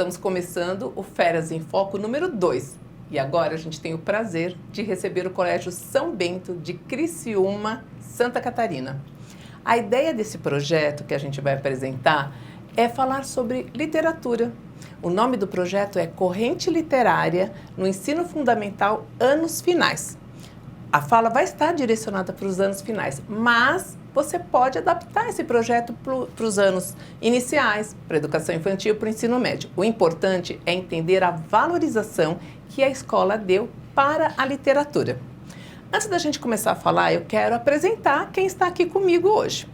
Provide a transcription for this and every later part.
estamos começando o Férias em Foco número 2. E agora a gente tem o prazer de receber o Colégio São Bento de Criciúma, Santa Catarina. A ideia desse projeto que a gente vai apresentar é falar sobre literatura. O nome do projeto é Corrente Literária no Ensino Fundamental Anos Finais. A fala vai estar direcionada para os anos finais, mas você pode adaptar esse projeto para os anos iniciais, para a educação infantil, para o ensino médio. O importante é entender a valorização que a escola deu para a literatura. Antes da gente começar a falar, eu quero apresentar quem está aqui comigo hoje.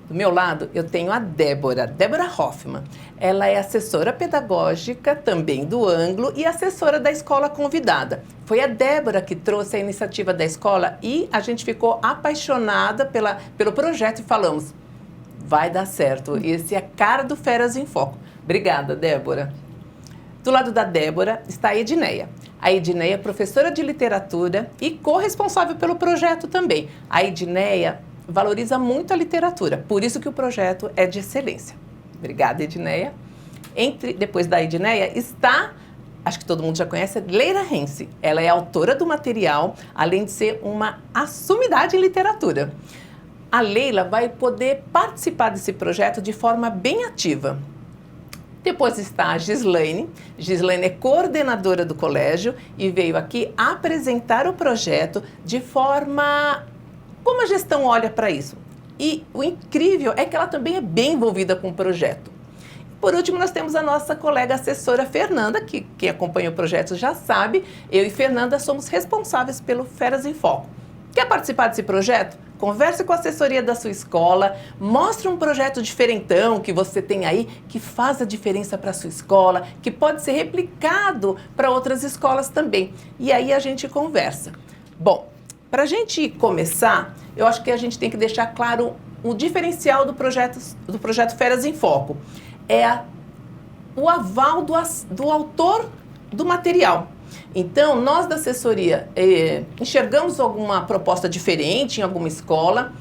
Do meu lado, eu tenho a Débora Hoffman. Ela é assessora pedagógica também do Ângulo e assessora da escola convidada. Foi a Débora que trouxe a iniciativa da escola e a gente ficou apaixonada pelo projeto e falamos, vai dar certo. Esse é a cara do Férias em Foco. Obrigada, Débora. Do lado da Débora está a Edneia. A Edneia é professora de literatura e corresponsável pelo projeto também. A Edneia valoriza muito a literatura, por isso que o projeto é de excelência. Obrigada, Edneia. Depois da Edneia está, acho que todo mundo já conhece, Leila Rense. Ela é autora do material, além de ser uma assumidade em literatura. A Leila vai poder participar desse projeto de forma bem ativa. Depois está a Gislaine. Gislaine é coordenadora do colégio e veio aqui apresentar o projeto de forma... Como a gestão olha para isso? E o incrível é que ela também é bem envolvida com o projeto. Por último, nós temos a nossa colega assessora Fernanda, que quem acompanha o projeto já sabe, eu e Fernanda somos responsáveis pelo Férias em Foco. Quer participar desse projeto? Converse com a assessoria da sua escola, mostre um projeto diferentão que você tem aí, que faz a diferença para a sua escola, que pode ser replicado para outras escolas também. E aí a gente conversa. Bom, para a gente começar, eu acho que a gente tem que deixar claro o diferencial do projeto Férias em Foco. É o aval do autor do material. Então, nós da assessoria enxergamos alguma proposta diferente em alguma escola,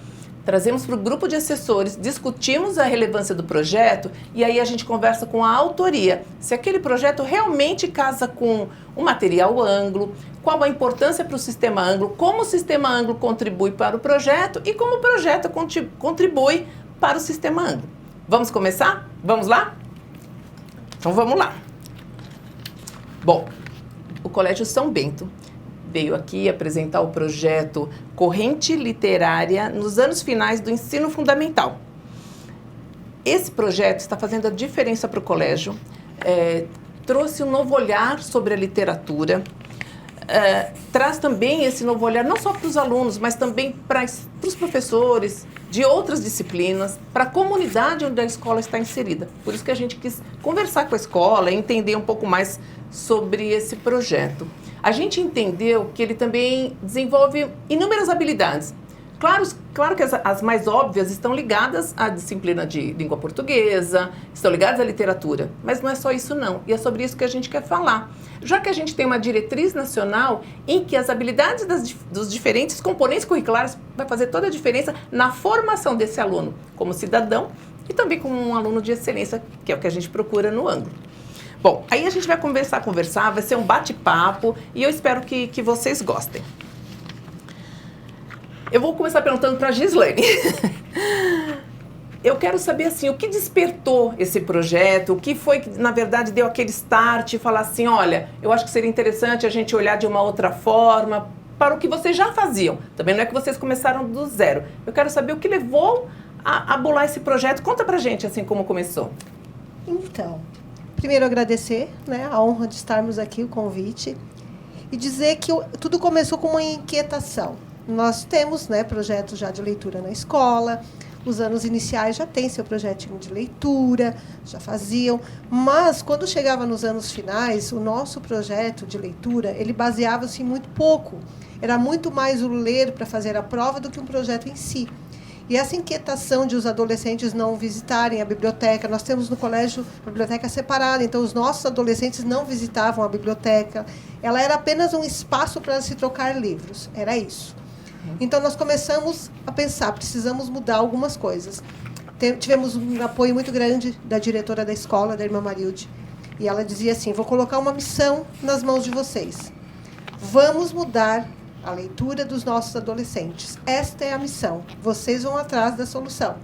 trazemos para o grupo de assessores, discutimos a relevância do projeto e aí a gente conversa com a autoria, se aquele projeto realmente casa com o material Ângulo, qual a importância para o sistema Ângulo, como o sistema Ângulo contribui para o projeto e como o projeto contribui para o sistema Ângulo. Vamos começar? Vamos lá? Então vamos lá. Bom, o Colégio São Bento veio aqui apresentar o projeto Corrente Literária nos anos finais do ensino fundamental. Esse projeto está fazendo a diferença para o colégio, trouxe um novo olhar sobre a literatura, traz também esse novo olhar não só para os alunos, mas também para os professores de outras disciplinas, para a comunidade onde a escola está inserida. Por isso que a gente quis conversar com a escola e entender um pouco mais sobre esse projeto. A gente entendeu que ele também desenvolve inúmeras habilidades. Claro que as mais óbvias estão ligadas à disciplina de língua portuguesa, estão ligadas à literatura, mas não é só isso não, e é sobre isso que a gente quer falar. Já que a gente tem uma diretriz nacional em que as habilidades dos diferentes componentes curriculares vai fazer toda a diferença na formação desse aluno como cidadão e também como um aluno de excelência, que é o que a gente procura no Ângulo. Bom, aí a gente vai conversar, vai ser um bate-papo e eu espero que vocês gostem. Eu vou começar perguntando para a Gislaine. Eu quero saber, assim, o que despertou esse projeto, o que foi que, na verdade, deu aquele start e falar assim, olha, eu acho que seria interessante a gente olhar de uma outra forma para o que vocês já faziam. Também não é que vocês começaram do zero. Eu quero saber o que levou a bolar esse projeto. Conta pra gente, assim, como começou. Então, primeiro agradecer, né, a honra de estarmos aqui, o convite, e dizer que tudo começou com uma inquietação. Nós temos, né, projetos já de leitura na escola, os anos iniciais já tem seu projetinho de leitura, já faziam, mas quando chegava nos anos finais, o nosso projeto de leitura, ele baseava-se em muito pouco. Era muito mais o ler para fazer a prova do que um projeto em si. E essa inquietação de os adolescentes não visitarem a biblioteca, nós temos no colégio a biblioteca separada, então os nossos adolescentes não visitavam a biblioteca, ela era apenas um espaço para se trocar livros, era isso. Então nós começamos a pensar, precisamos mudar algumas coisas. Tivemos um apoio muito grande da diretora da escola, da irmã Marilde, E ela dizia assim: vou colocar uma missão nas mãos de vocês. Vamos mudar a leitura dos nossos adolescentes. Esta é a missão. Vocês vão atrás da solução.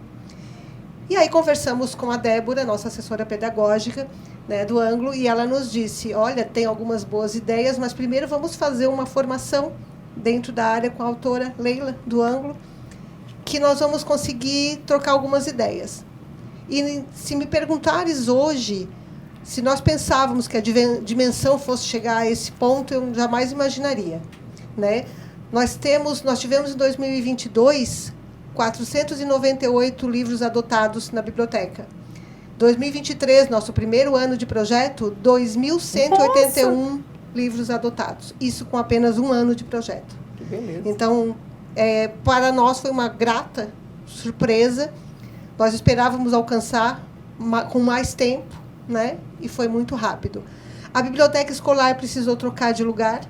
E aí conversamos com a Débora, nossa assessora pedagógica, né, do Ângulo, e ela nos disse: olha, tem algumas boas ideias, mas primeiro vamos fazer uma formação dentro da área com a autora Leila, do Ângulo, que nós vamos conseguir trocar algumas ideias. E se me perguntares hoje, se nós pensávamos que a dimensão fosse chegar a esse ponto, eu jamais imaginaria, né? Nós tivemos em 2022 498 livros adotados na biblioteca. 2023, nosso primeiro ano de projeto, 2.181 livros adotados. Isso com apenas um ano de projeto. Que beleza. Então, para nós foi uma grata surpresa. Nós esperávamos alcançar com mais tempo, né? E foi muito rápido. A biblioteca escolar precisou trocar de lugar.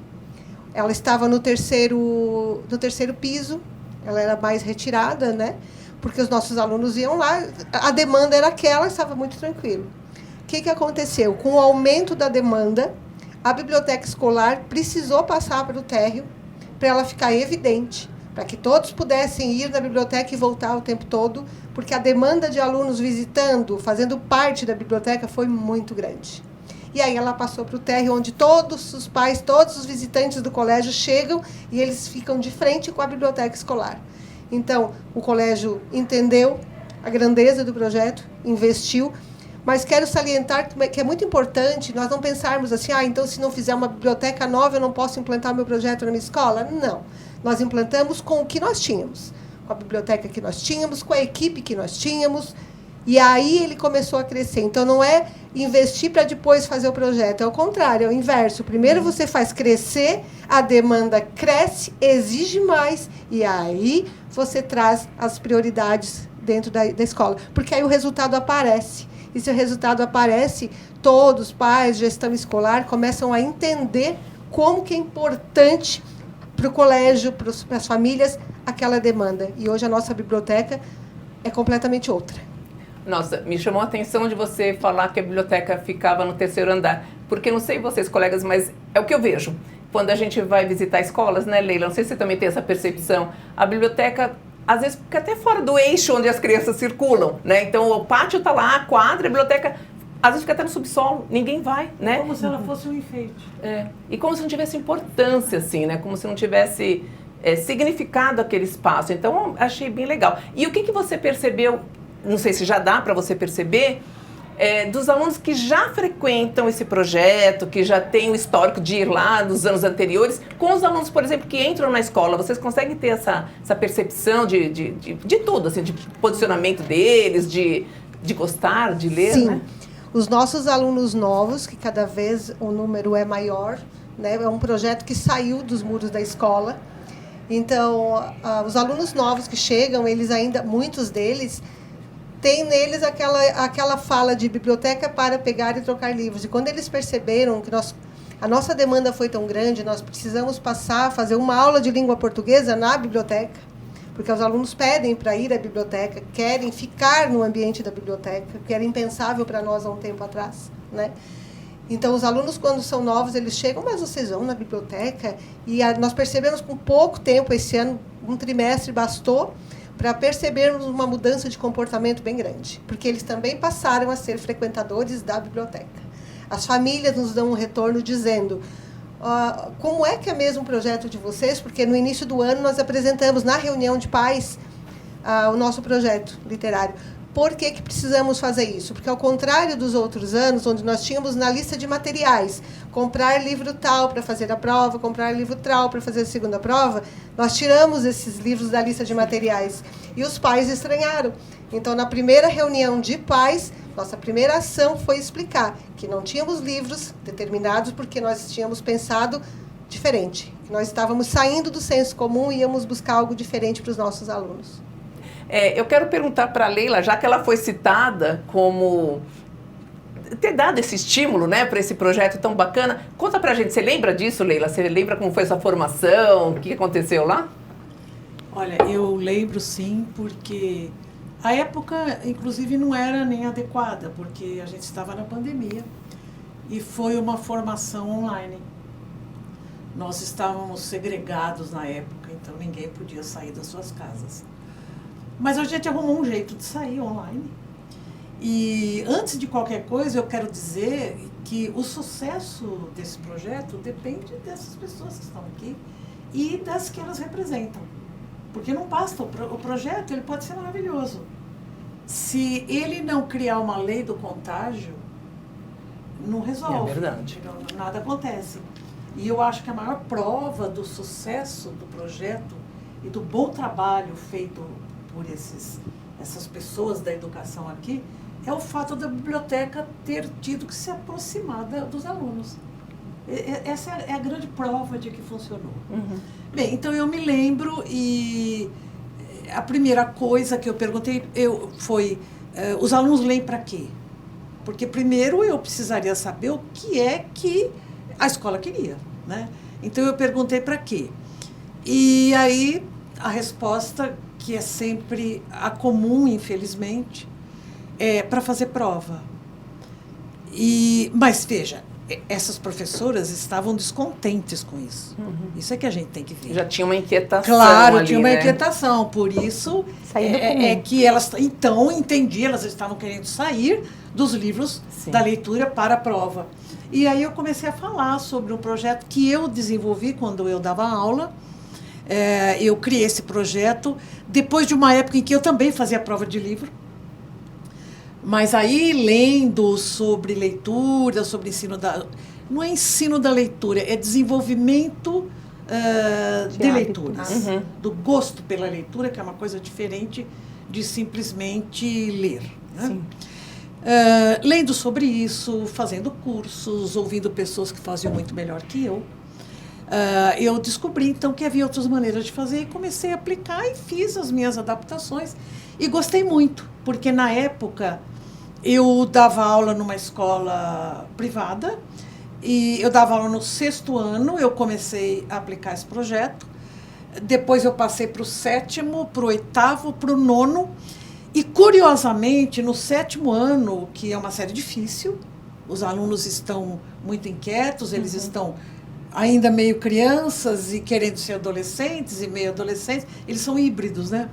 Ela estava no terceiro piso. Ela era mais retirada, né? Porque os nossos alunos iam lá. A demanda era aquela, estava muito tranquilo. O que aconteceu? Com o aumento da demanda, a biblioteca escolar precisou passar para o térreo para ela ficar evidente, para que todos pudessem ir na biblioteca e voltar o tempo todo, porque a demanda de alunos visitando, fazendo parte da biblioteca, foi muito grande. E aí ela passou para o térreo, onde todos os pais, todos os visitantes do colégio chegam e eles ficam de frente com a biblioteca escolar. Então, o colégio entendeu a grandeza do projeto, investiu, mas quero salientar que é muito importante nós não pensarmos assim: então se não fizer uma biblioteca nova, eu não posso implantar meu projeto na minha escola. Não. Nós implantamos com o que nós tínhamos, com a biblioteca que nós tínhamos, com a equipe que nós tínhamos, e aí ele começou a crescer. Então, não é investir para depois fazer o projeto, é o contrário, é o inverso. Primeiro você faz crescer, a demanda cresce, exige mais, e aí você traz as prioridades dentro da escola, porque aí o resultado aparece. E se o resultado aparece, todos, pais, gestão escolar, começam a entender como que é importante para o colégio, para as famílias, aquela demanda. E hoje a nossa biblioteca é completamente outra. Nossa, me chamou a atenção de você falar que a biblioteca ficava no terceiro andar, porque não sei vocês, colegas, mas é o que eu vejo. Quando a gente vai visitar escolas, né, Leila? Não sei se você também tem essa percepção. A biblioteca, às vezes, fica até fora do eixo onde as crianças circulam, né? Então, o pátio está lá, a quadra, a biblioteca, às vezes fica até no subsolo, ninguém vai, né? Como se ela fosse um enfeite. E como se não tivesse importância, assim, né? Como se não tivesse significado aquele espaço. Então, achei bem legal. E o que você percebeu, não sei se já dá para você perceber, dos alunos que já frequentam esse projeto, que já têm o histórico de ir lá nos anos anteriores, com os alunos, por exemplo, que entram na escola, vocês conseguem ter essa percepção de tudo, assim, de posicionamento deles, de gostar, de ler, Sim. né? Os nossos alunos novos, que cada vez o número é maior, né? É um projeto que saiu dos muros da escola. Então, os alunos novos que chegam, eles ainda, muitos deles, tem neles aquela fala de biblioteca para pegar e trocar livros. E quando eles perceberam que a nossa demanda foi tão grande, nós precisamos passar a fazer uma aula de língua portuguesa na biblioteca, porque os alunos pedem para ir à biblioteca, querem ficar no ambiente da biblioteca, que era impensável para nós há um tempo atrás, né? Então, os alunos, quando são novos, eles chegam: mas vocês vão na biblioteca? E nós percebemos com pouco tempo, esse ano, um trimestre bastou, para percebermos uma mudança de comportamento bem grande, porque eles também passaram a ser frequentadores da biblioteca. As famílias nos dão um retorno dizendo: como é que é mesmo o projeto de vocês? Porque no início do ano nós apresentamos na reunião de pais o nosso projeto literário. Por que precisamos fazer isso? Porque, ao contrário dos outros anos, onde nós tínhamos na lista de materiais comprar livro tal para fazer a prova, comprar livro tal para fazer a segunda prova, nós tiramos esses livros da lista de materiais. E os pais estranharam. Então, na primeira reunião de pais, nossa primeira ação foi explicar que não tínhamos livros determinados porque nós tínhamos pensado diferente. Que nós estávamos saindo do senso comum e íamos buscar algo diferente para os nossos alunos. Eu quero perguntar para a Leila, já que ela foi citada como ter dado esse estímulo, né, para esse projeto tão bacana, conta para a gente, você lembra disso, Leila? Você lembra como foi essa formação, o que aconteceu lá? Olha, eu lembro sim, porque a época, inclusive, não era nem adequada, porque a gente estava na pandemia. e foi uma formação online. Nós estávamos segregados na época, então ninguém podia sair das suas casas. Mas a gente arrumou um jeito de sair online. E antes de qualquer coisa, eu quero dizer que o sucesso desse projeto depende dessas pessoas que estão aqui e das que elas representam. Porque não basta, o projeto ele pode ser maravilhoso. Se ele não criar uma lei do contágio, não resolve. É verdade. Nada acontece. E eu acho que a maior prova do sucesso do projeto e do bom trabalho feito por essas pessoas da educação aqui é o fato da biblioteca ter tido que se aproximar dos alunos. Essa é a grande prova de que funcionou. Uhum. Bem, então eu me lembro e a primeira coisa que eu perguntei foi, os alunos leem para quê? Porque primeiro eu precisaria saber o que é que a escola queria, né? Então eu perguntei para quê? E aí a resposta, que é sempre a comum, infelizmente, é para fazer prova. Mas veja, essas professoras estavam descontentes com isso. Uhum. Isso é que a gente tem que ver. Já tinha uma inquietação. Claro, ali, tinha uma né? inquietação. Por isso é que elas, então, entendi, elas estavam querendo sair dos livros Sim. da leitura para a prova. E aí eu comecei a falar sobre um projeto que eu desenvolvi quando eu dava aula. Eu criei esse projeto depois de uma época em que eu também fazia prova de livro. Mas aí, lendo sobre leitura, sobre ensino da... Não é ensino da leitura, é desenvolvimento de leituras. Uhum. Do gosto pela leitura, que é uma coisa diferente de simplesmente ler. Né? Sim. Lendo sobre isso, fazendo cursos, ouvindo pessoas que faziam muito melhor que eu descobri, então, que havia outras maneiras de fazer e comecei a aplicar e fiz as minhas adaptações. E gostei muito, porque na época eu dava aula numa escola privada e eu dava aula no 6º ano, eu comecei a aplicar esse projeto. Depois eu passei para o 7º, para o 8º, para o 9º. E, curiosamente, no 7º ano, que é uma série difícil, os alunos estão muito inquietos, eles estão ainda meio crianças e querendo ser adolescentes e meio adolescentes, eles são híbridos, né?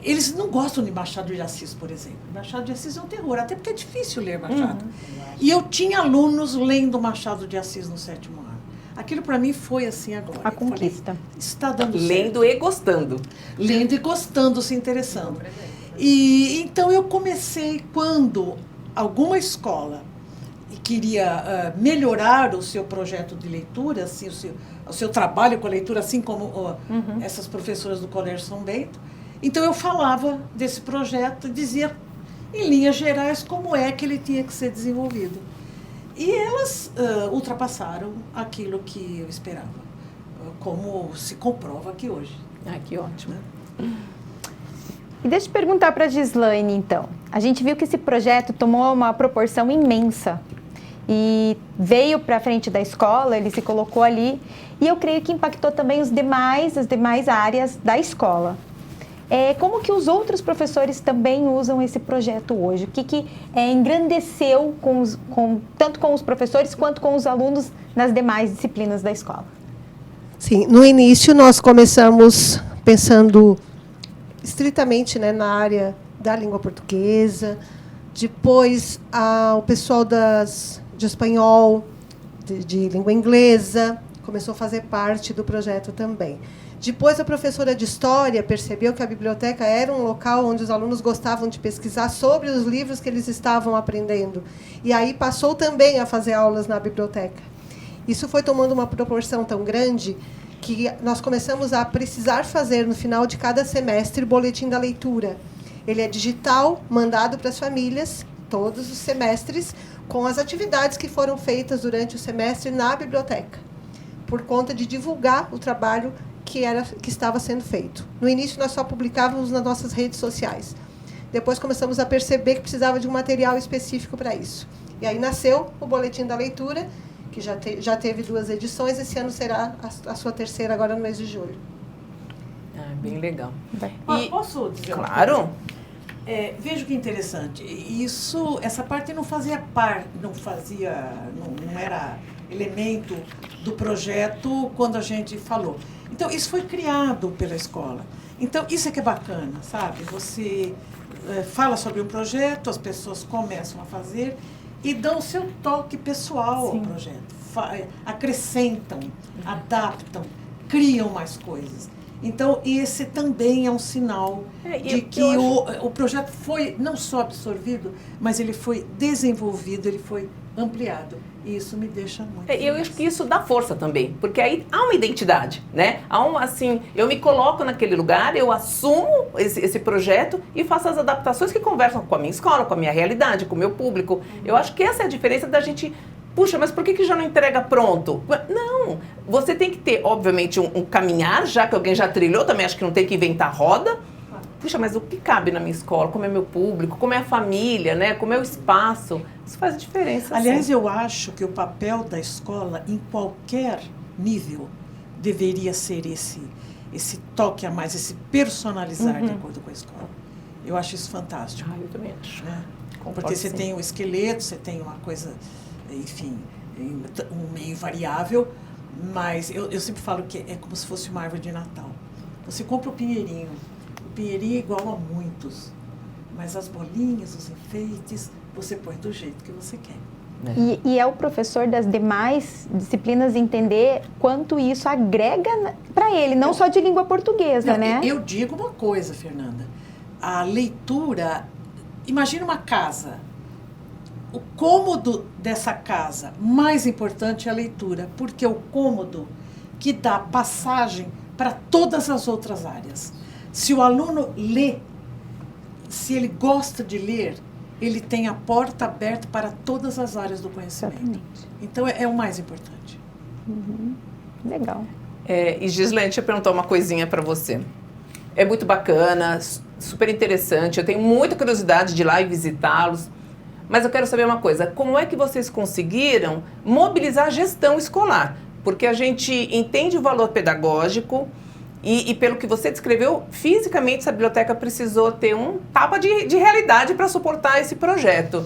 Eles não gostam de Machado de Assis, por exemplo. Machado de Assis é um terror, até porque é difícil ler Machado. E eu tinha alunos lendo Machado de Assis no 7º ano. Aquilo para mim foi assim agora. A conquista. Falei, está dando certo. Lendo e gostando. Lendo e gostando, se interessando. E então eu comecei, quando alguma escola queria melhorar o seu projeto de leitura, assim, o seu trabalho com a leitura, assim como essas professoras do Colégio São Bento, então eu falava desse projeto e dizia, em linhas gerais, como é que ele tinha que ser desenvolvido. E elas ultrapassaram aquilo que eu esperava, como se comprova aqui hoje. Ah, que ótimo. E deixa eu perguntar para a Gislaine, então. A gente viu que esse projeto tomou uma proporção imensa e veio para frente da escola, ele se colocou ali, e eu creio que impactou também as demais áreas da escola. Como que os outros professores também usam esse projeto hoje? O que engrandeceu tanto com os professores quanto com os alunos nas demais disciplinas da escola? Sim, no início nós começamos pensando estritamente, né, na área da língua portuguesa, depois o pessoal de espanhol, de língua inglesa, começou a fazer parte do projeto também. Depois, a professora de História percebeu que a biblioteca era um local onde os alunos gostavam de pesquisar sobre os livros que eles estavam aprendendo. E aí passou também a fazer aulas na biblioteca. Isso foi tomando uma proporção tão grande que nós começamos a precisar fazer, no final de cada semestre, o boletim da leitura. Ele é digital, mandado para as famílias, todos os semestres, com as atividades que foram feitas durante o semestre na biblioteca, por conta de divulgar o trabalho que estava sendo feito. No início, nós só publicávamos nas nossas redes sociais. Depois, começamos a perceber que precisava de um material específico para isso. E aí nasceu o Boletim da Leitura, que já teve 2 edições. Esse ano será a sua 3ª, agora no mês de julho. Bem legal. Posso dizer? Claro. Veja que interessante. Essa parte não era elemento do projeto quando a gente falou. Então, isso foi criado pela escola. Então, isso é que é bacana, sabe? Você fala sobre um projeto, as pessoas começam a fazer e dão o seu toque pessoal ao projeto. Acrescentam, adaptam, criam mais coisas. Então, esse também é um sinal de que o projeto foi não só absorvido, mas ele foi desenvolvido, ele foi ampliado. E isso me deixa muito feliz. Eu acho que isso dá força também, porque aí há uma identidade, né? Eu me coloco naquele lugar, eu assumo esse projeto e faço as adaptações que conversam com a minha escola, com a minha realidade, com o meu público. Eu acho que essa é a diferença da gente... Puxa, mas por que já não entrega pronto? Não, você tem que ter, obviamente, um caminhar, já que alguém já trilhou, também acho que não tem que inventar roda. Puxa, mas o que cabe na minha escola? Como é meu público? Como é a família, né? Como é o espaço? Isso faz diferença. Aliás, eu acho que o papel da escola, em qualquer nível, deveria ser esse toque a mais, esse personalizar de acordo com a escola. Eu acho isso fantástico. Eu também acho. Né? Porque você tem o esqueleto, você tem uma coisa... enfim, um meio variável, mas eu sempre falo que é como se fosse uma árvore de Natal. Você compra o pinheirinho é igual a muitos, mas as bolinhas, os enfeites, você põe do jeito que você quer. E é o professor das demais disciplinas entender quanto isso agrega para ele, não só de língua portuguesa, né? Eu digo uma coisa, Fernanda, a leitura, imagina uma casa. O cômodo dessa casa, mais importante é a leitura, porque é o cômodo que dá passagem para todas as outras áreas. Se o aluno lê, se ele gosta de ler, ele tem a porta aberta para todas as áreas do conhecimento. Exatamente. Então, é o mais importante. Legal. E Gislaine, deixa eu perguntar uma coisinha para você. É muito bacana, super interessante, eu tenho muita curiosidade de ir lá e visitá-los. Mas eu quero saber uma coisa, como é que vocês conseguiram mobilizar a gestão escolar? Porque a gente entende o valor pedagógico e pelo que você descreveu, fisicamente essa biblioteca precisou ter um tapa de realidade para suportar esse projeto.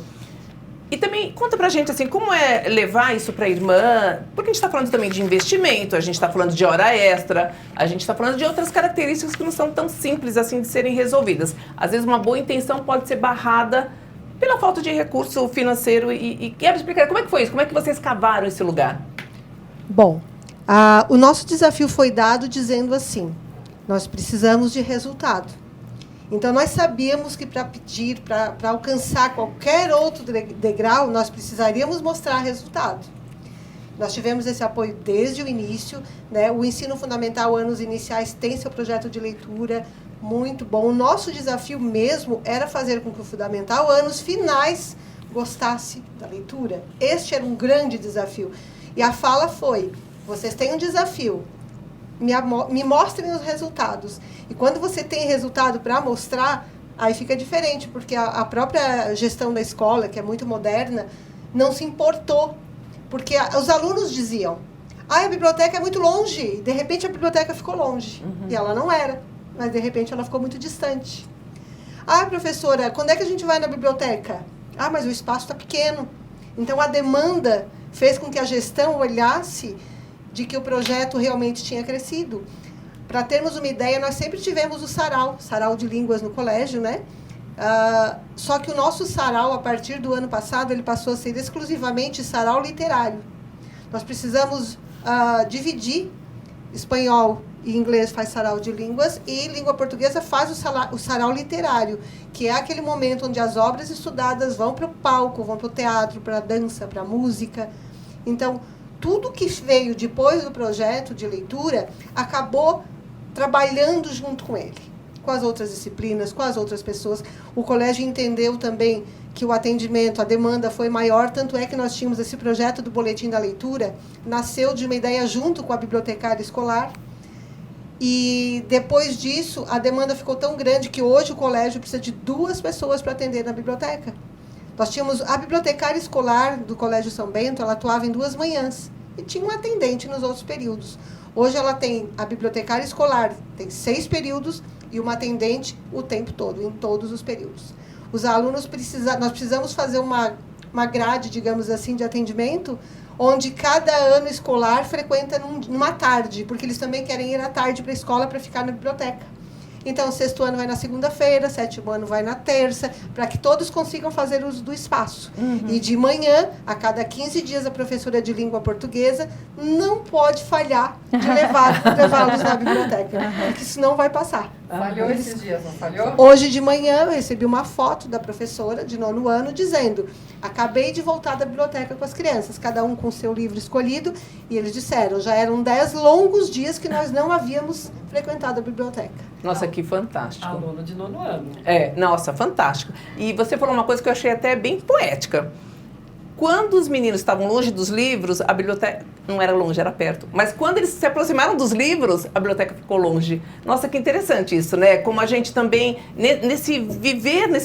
E também conta pra gente assim, como é levar isso para a irmã, porque a gente está falando também de investimento, a gente está falando de hora extra, a gente está falando de outras características que não são tão simples assim de serem resolvidas. Às vezes uma boa intenção pode ser barrada pela falta de recurso financeiro e quero explicar como é que foi isso, como é que vocês cavaram esse lugar? Bom, o nosso desafio foi dado dizendo assim, nós precisamos de resultado. Então, nós sabíamos que para alcançar qualquer outro degrau, nós precisaríamos mostrar resultado. Nós tivemos esse apoio desde o início, né? O ensino fundamental, anos iniciais, tem seu projeto de leitura muito bom. O nosso desafio mesmo era fazer com que o fundamental, anos finais, gostasse da leitura. Este era um grande desafio. E a fala foi, vocês têm um desafio, me mostrem os resultados. E quando você tem resultado para mostrar, aí fica diferente, porque a própria gestão da escola, que é muito moderna, não se importou. Porque os alunos diziam, a biblioteca é muito longe. De repente, a biblioteca ficou longe. E ela não era, mas de repente ela ficou muito distante. Professora, quando é que a gente vai na biblioteca? Mas o espaço está pequeno. Então, a demanda fez com que a gestão olhasse de que o projeto realmente tinha crescido. Para termos uma ideia, nós sempre tivemos o sarau de línguas no colégio, né? Só que o nosso sarau, a partir do ano passado, ele passou a ser exclusivamente sarau literário. Nós precisamos dividir espanhol e inglês faz sarau de línguas e língua portuguesa faz o sarau literário, que é aquele momento onde as obras estudadas vão para o palco, vão para o teatro, para a dança, para a música. Então, tudo que veio depois do projeto de leitura acabou trabalhando junto com ele, com as outras disciplinas, com as outras pessoas. O colégio entendeu também que o atendimento, a demanda foi maior, tanto é que nós tínhamos esse projeto do Boletim da Leitura, nasceu de uma ideia junto com a bibliotecária escolar, e depois disso a demanda ficou tão grande que hoje o colégio precisa de 2 pessoas para atender na biblioteca. Nós tínhamos a bibliotecária escolar do Colégio São Bento, ela atuava em 2 manhãs e tinha um atendente nos outros períodos. Hoje ela tem, a bibliotecária escolar tem 6 períodos e uma atendente o tempo todo, em todos os períodos. Os alunos nós precisamos fazer uma grade, digamos assim, de atendimento, onde cada ano escolar frequenta numa tarde, porque eles também querem ir à tarde para a escola para ficar na biblioteca. Então, o 6º ano vai na segunda-feira, 7º ano vai na terça, para que todos consigam fazer uso do espaço. E de manhã, a cada 15 dias, a professora de língua portuguesa não pode falhar de levá-los na biblioteca, porque senão vai passar. Falhou esses dias, não falhou? Hoje de manhã, eu recebi uma foto da professora de 9º ano dizendo: acabei de voltar da biblioteca com as crianças, cada um com o seu livro escolhido, e eles disseram, já eram 10 longos dias que nós não havíamos frequentado a biblioteca. Nossa, que fantástico. Aluno de 9º ano. Nossa, fantástico. E você falou uma coisa que eu achei até bem poética. Quando os meninos estavam longe dos livros, a biblioteca não era longe, era perto. Mas quando eles se aproximaram dos livros, a biblioteca ficou longe. Nossa, que interessante isso, né? Como a gente também, nesse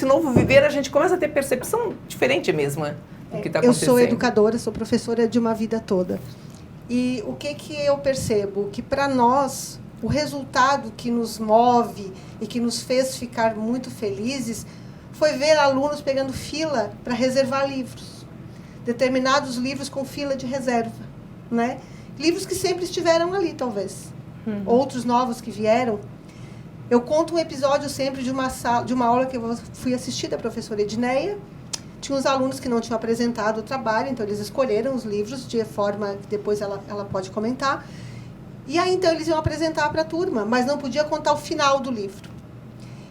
novo viver, a gente começa a ter percepção diferente mesmo, né? Do que está acontecendo. Eu sou educadora, sou professora de uma vida toda. E o que eu percebo? Que para nós, o resultado que nos move e que nos fez ficar muito felizes foi ver alunos pegando fila para reservar livros. Determinados livros com fila de reserva, né? Livros que sempre estiveram ali, talvez. Outros novos que vieram. Eu conto um episódio sempre de uma aula que eu fui assistir da professora Edneia. Tinha uns alunos que não tinham apresentado o trabalho, então eles escolheram os livros de forma que depois ela pode comentar. E aí, então, eles iam apresentar para a turma, mas não podia contar o final do livro.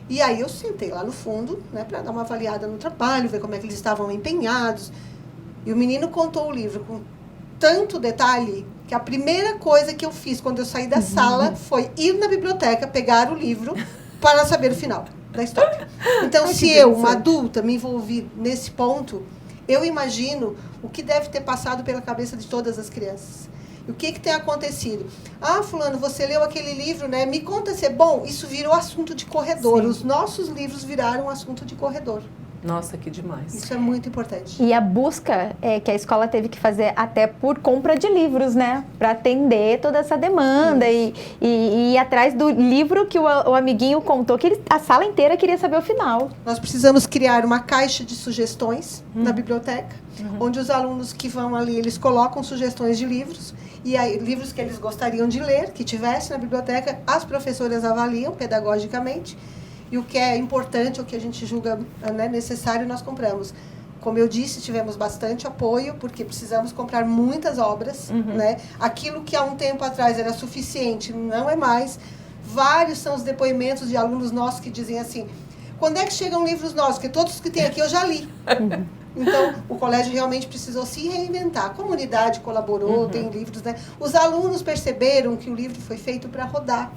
E aí eu sentei lá no fundo, né, para dar uma avaliada no trabalho, ver como é que eles estavam empenhados. E o menino contou o livro com tanto detalhe que a primeira coisa que eu fiz quando eu saí da sala foi ir na biblioteca, pegar o livro para saber o final da história. Então, se eu, uma adulta, me envolvi nesse ponto, eu imagino o que deve ter passado pela cabeça de todas as crianças. E o que tem acontecido? Ah, fulano, você leu aquele livro, né? Me conta se é bom. Isso virou assunto de corredor. Sim. Os nossos livros viraram assunto de corredor. Nossa, que demais. Isso é muito importante. E a busca que a escola teve que fazer até por compra de livros, né? Para atender toda essa demanda e ir atrás do livro que o amiguinho contou, que a sala inteira queria saber o final. Nós precisamos criar uma caixa de sugestões na biblioteca, onde os alunos que vão ali, eles colocam sugestões de livros, e aí livros que eles gostariam de ler, que tivesse na biblioteca, as professoras avaliam pedagogicamente. E o que é importante, o que a gente julga, né, necessário, nós compramos. Como eu disse, tivemos bastante apoio, porque precisamos comprar muitas obras. Né? Aquilo que há um tempo atrás era suficiente, não é mais. Vários são os depoimentos de alunos nossos que dizem assim, quando é que chegam livros nossos? Porque todos que tem aqui eu já li. Então, o colégio realmente precisou se reinventar. A comunidade colaborou, tem livros, né? Os alunos perceberam que o livro foi feito para rodar,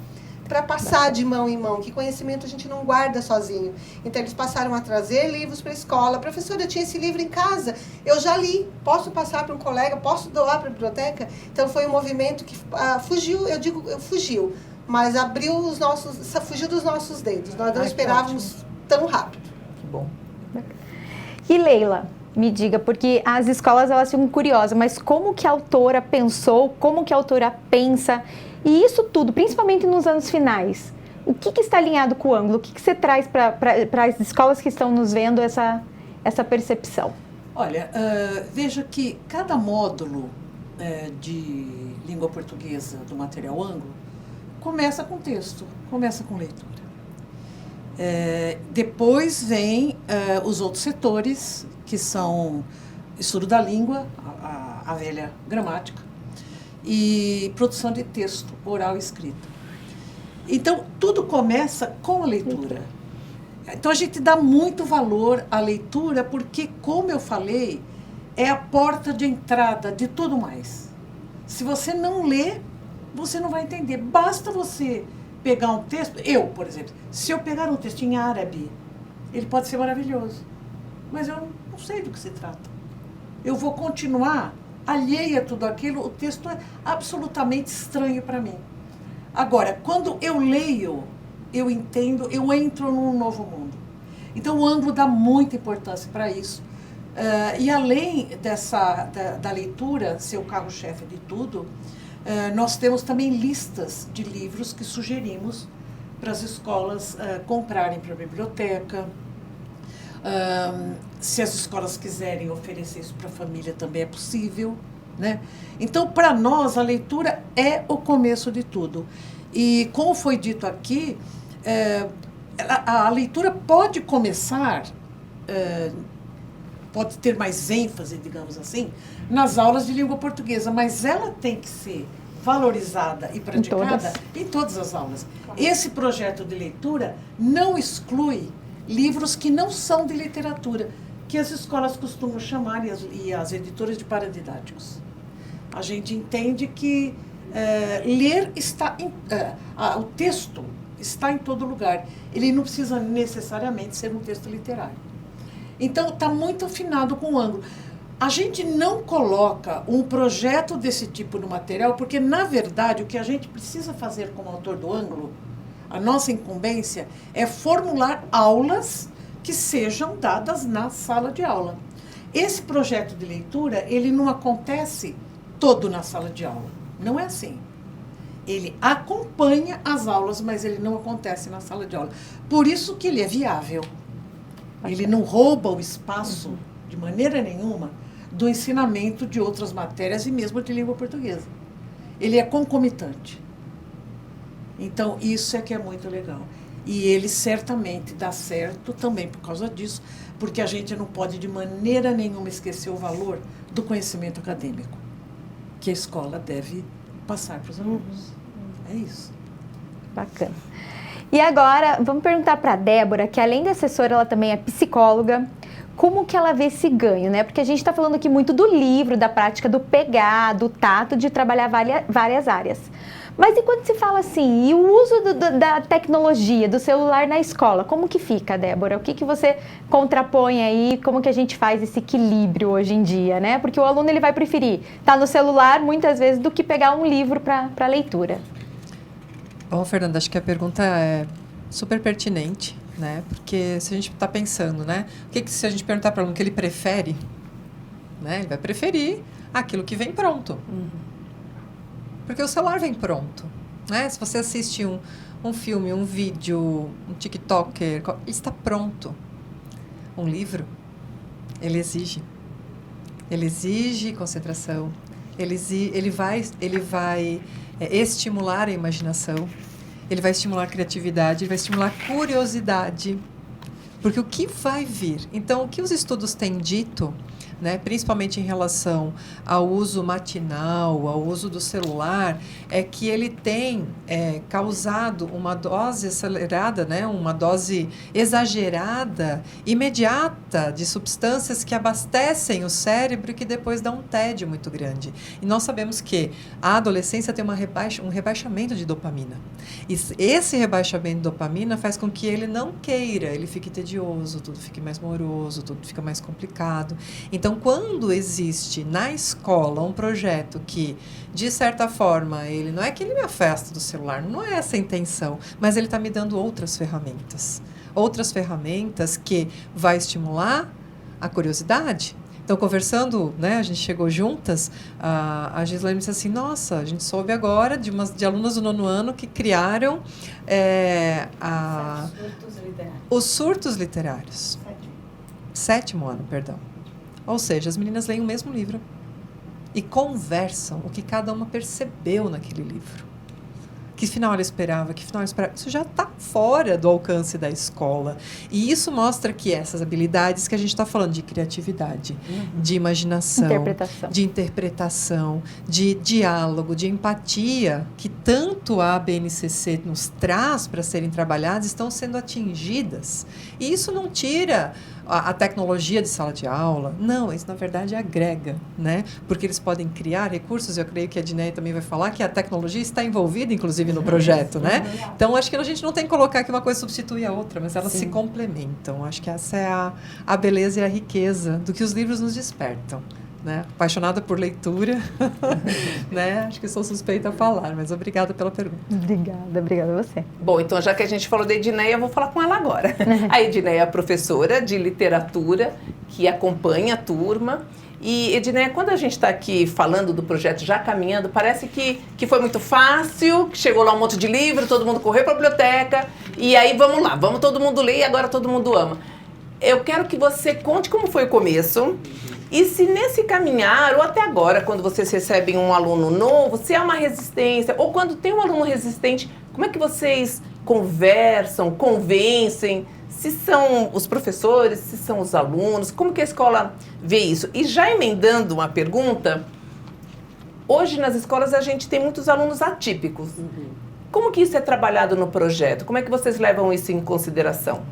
para passar de mão em mão, que conhecimento a gente não guarda sozinho. Então, eles passaram a trazer livros para a escola. Professora, eu tinha esse livro em casa, eu já li, posso passar para um colega, posso doar para a biblioteca? Então, foi um movimento que fugiu, fugiu, mas fugiu dos nossos dedos. Nós não esperávamos tão rápido. Que bom. E Leila, me diga, porque as escolas elas ficam curiosas, mas como que a autora pensou, como que a autora pensa, e isso tudo, principalmente nos anos finais, o que está alinhado com o ângulo? O que você traz para as escolas que estão nos vendo essa percepção? Olha, veja que cada módulo de língua portuguesa do material ângulo começa com texto, começa com leitura. Depois vem os outros setores, que são estudo da língua, a velha gramática, e produção de texto, oral e escrita. Então, tudo começa com a leitura. Então, a gente dá muito valor à leitura, porque, como eu falei, é a porta de entrada de tudo mais. Se você não lê, você não vai entender. Basta você pegar um texto, por exemplo, se eu pegar um texto em árabe, ele pode ser maravilhoso, mas eu não sei do que se trata. Eu vou continuar alheia a tudo aquilo, o texto é absolutamente estranho para mim. Agora, quando eu leio, eu entendo, eu entro num novo mundo. Então, o ângulo dá muita importância para isso. E além da leitura ser o carro-chefe de tudo, nós temos também listas de livros que sugerimos para as escolas comprarem para a biblioteca. Se as escolas quiserem oferecer isso para a família, também é possível, né? Então, para nós, a leitura é o começo de tudo. E, como foi dito aqui, a leitura pode começar, pode ter mais ênfase, digamos assim, nas aulas de língua portuguesa, mas ela tem que ser valorizada e praticada em todas as aulas. Esse projeto de leitura não exclui livros que não são de literatura, que as escolas costumam chamar, e as editoras, de paradidáticos. A gente entende que ler está o texto está em todo lugar. Ele não precisa necessariamente ser um texto literário. Então, está muito afinado com o ângulo. A gente não coloca um projeto desse tipo no material, porque, na verdade, o que a gente precisa fazer como autor do ângulo, a nossa incumbência, é formular aulas que sejam dadas na sala de aula. Esse projeto de leitura, ele não acontece todo na sala de aula. Não é assim. Ele acompanha as aulas, mas ele não acontece na sala de aula. Por isso que ele é viável. Ele não rouba o espaço, de maneira nenhuma, do ensinamento de outras matérias e mesmo de língua portuguesa. Ele é concomitante. Então, isso é que é muito legal. E ele certamente dá certo também por causa disso, porque a gente não pode de maneira nenhuma esquecer o valor do conhecimento acadêmico que a escola deve passar para os alunos. É isso. Bacana. E agora, vamos perguntar para a Débora, que além de assessora, ela também é psicóloga. Como que ela vê esse ganho, né? Porque a gente está falando aqui muito do livro, da prática do pegar, do tato, de trabalhar várias áreas. Mas e quando se fala assim, e o uso da tecnologia, do celular na escola, como que fica, Débora? O que você contrapõe aí, como que a gente faz esse equilíbrio hoje em dia, né? Porque o aluno ele vai preferir estar no celular, muitas vezes, do que pegar um livro para leitura. Bom, Fernanda, acho que a pergunta é super pertinente, né? Porque se a gente está pensando, né? Se a gente perguntar para o aluno o que ele prefere, né? Ele vai preferir aquilo que vem pronto. Porque o celular vem pronto, né? Se você assiste um filme, um vídeo, um TikToker, ele está pronto. Um livro, ele exige concentração, ele vai estimular a imaginação, ele vai estimular a criatividade, ele vai estimular a curiosidade, porque o que vai vir? Então, o que os estudos têm dito, né, principalmente em relação ao uso matinal, ao uso do celular, é que ele tem causado uma dose acelerada, né, uma dose exagerada, imediata, de substâncias que abastecem o cérebro e que depois dá um tédio muito grande. E nós sabemos que a adolescência tem um rebaixamento de dopamina. E esse rebaixamento de dopamina faz com que ele não queira, ele fique tedioso, tudo fique mais moroso, tudo fica mais complicado. Então, quando existe na escola um projeto que, de certa forma, ele não é que ele me afasta do celular, não é essa a intenção, mas ele está me dando outras ferramentas que vai estimular a curiosidade. Então, conversando, né, a gente chegou juntas, a Gislaine disse assim, nossa, a gente soube agora de alunas do 9º ano que criaram os surtos literários. 7º ano, perdão. Ou seja, as meninas leem o mesmo livro e conversam o que cada uma percebeu naquele livro. Que final ela esperava, que final ela esperava. Isso já está fora do alcance da escola. E isso mostra que essas habilidades que a gente está falando de criatividade, de imaginação, de interpretação, de diálogo, de empatia, que tanto a BNCC nos traz para serem trabalhadas, estão sendo atingidas. E isso não tira a tecnologia de sala de aula. Não, isso na verdade agrega, né? Porque eles podem criar recursos, eu creio que a Dinéia também vai falar, que a tecnologia está envolvida, inclusive, no projeto, né? Então, acho que a gente não tem que colocar que uma coisa substitui a outra, mas elas se complementam. Acho que essa é a beleza e a riqueza do que os livros nos despertam, né? Apaixonada por leitura, né? Acho que sou suspeita a falar, mas obrigada pela pergunta. Obrigada a você. Bom, então já que a gente falou da Edneia, eu vou falar com ela agora. A Edneia é a professora de literatura que acompanha a turma. E, Edneia, quando a gente está aqui falando do projeto, já caminhando, parece que foi muito fácil, que chegou lá um monte de livro, todo mundo correu para a biblioteca, e aí vamos lá, vamos todo mundo ler e agora todo mundo ama. Eu quero que você conte como foi o começo, e se nesse caminhar, ou até agora, quando vocês recebem um aluno novo, se há uma resistência, ou quando tem um aluno resistente, como é que vocês conversam, convencem? Se são os professores, se são os alunos, como que a escola vê isso? E já emendando uma pergunta, hoje nas escolas a gente tem muitos alunos atípicos. Como que isso é trabalhado no projeto? Como é que vocês levam isso em consideração?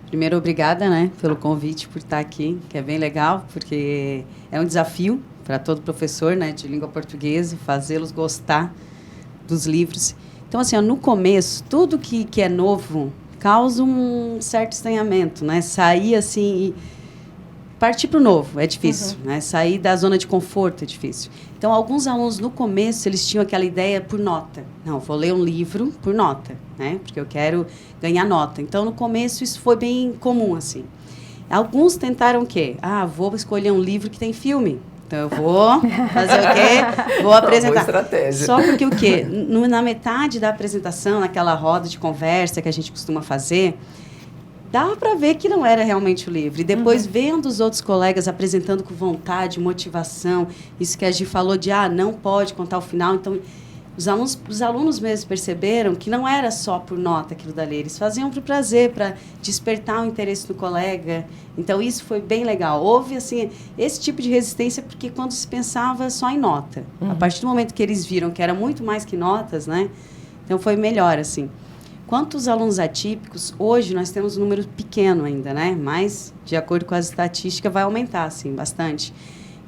Primeiro, obrigada, né, pelo convite, por estar aqui, que é bem legal, porque é um desafio para todo professor, né, de língua portuguesa, fazê-los gostar dos livros. Então, assim, ó, no começo, tudo que é novo causa um certo estranhamento, né? Sair assim e partir para o novo é difícil, né? Sair da zona de conforto é difícil. Então, alguns alunos no começo eles tinham aquela ideia por nota. Não, vou ler um livro por nota, né? Porque eu quero ganhar nota. Então, no começo isso foi bem comum assim. Alguns tentaram o quê? Ah, vou escolher um livro que tem filme. Então, eu vou fazer o quê? Vou apresentar. Boa estratégia. Só porque o quê? Na metade da apresentação, naquela roda de conversa que a gente costuma fazer, dava para ver que não era realmente o livro. E depois, vendo os outros colegas apresentando com vontade, motivação, isso que a Gi falou de, não pode contar o final. Então, os alunos mesmo perceberam que não era só por nota aquilo dali. Eles faziam por prazer, para despertar o interesse do colega. Então, isso foi bem legal. Houve, assim, esse tipo de resistência, porque quando se pensava só em nota. A partir do momento que eles viram que era muito mais que notas, né? Então, foi melhor, assim. Quanto aos alunos atípicos, hoje nós temos um número pequeno ainda, né? Mas, de acordo com as estatísticas, vai aumentar, assim, bastante.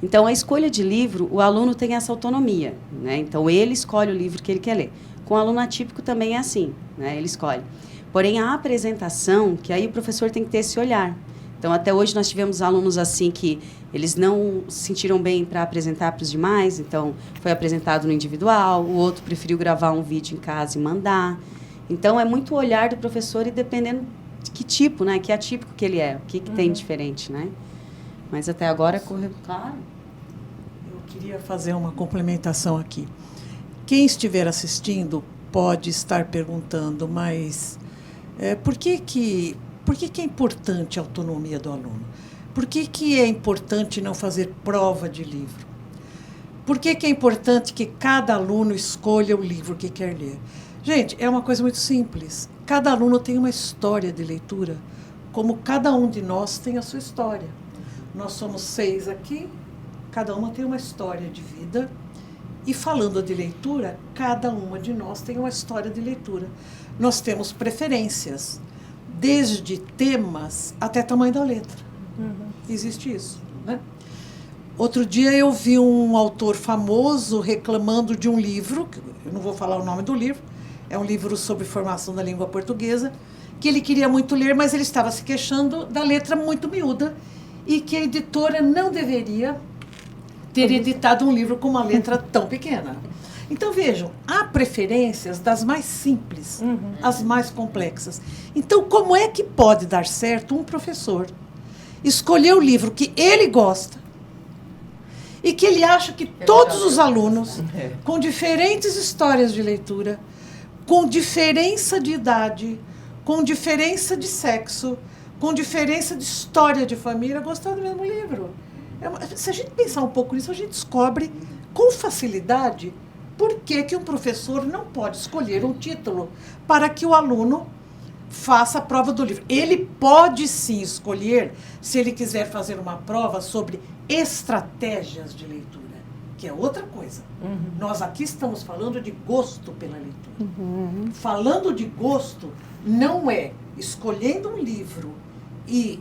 Então, a escolha de livro, o aluno tem essa autonomia, né? Então, ele escolhe o livro que ele quer ler. Com o aluno atípico também é assim, né? Ele escolhe. Porém, a apresentação, que aí o professor tem que ter esse olhar. Então, até hoje nós tivemos alunos assim que eles não se sentiram bem para apresentar para os demais, então foi apresentado no individual, o outro preferiu gravar um vídeo em casa e mandar. Então, é muito o olhar do professor e dependendo de que tipo, né? Que atípico que ele é, o que tem diferente, né? Mas até agora correu claro. Eu queria fazer uma complementação aqui. Quem estiver assistindo pode estar perguntando, mas por que é importante a autonomia do aluno? Por que é importante não fazer prova de livro? Por que é importante que cada aluno escolha o livro que quer ler? Gente, é uma coisa muito simples. Cada aluno tem uma história de leitura, como cada um de nós tem a sua história. Nós somos 6 aqui, cada uma tem uma história de vida. E falando de leitura, cada uma de nós tem uma história de leitura. Nós temos preferências, desde temas até tamanho da letra. Existe isso, né? Outro dia eu vi um autor famoso reclamando de um livro, eu não vou falar o nome do livro, é um livro sobre formação da língua portuguesa, que ele queria muito ler, mas ele estava se queixando da letra muito miúda e que a editora não deveria ter editado um livro com uma letra tão pequena. Então, vejam, há preferências das mais simples às mais complexas. Então, como é que pode dar certo um professor escolher o livro que ele gosta e que ele acha que todos os alunos, com diferentes histórias de leitura, com diferença de idade, com diferença de sexo, com diferença de história de família, gostam do mesmo livro? Se a gente pensar um pouco nisso, a gente descobre com facilidade por que um professor não pode escolher um título para que o aluno faça a prova do livro. Ele pode sim escolher, se ele quiser fazer uma prova sobre estratégias de leitura, que é outra coisa. Nós aqui estamos falando de gosto pela leitura. Falando de gosto, não é escolhendo um livro e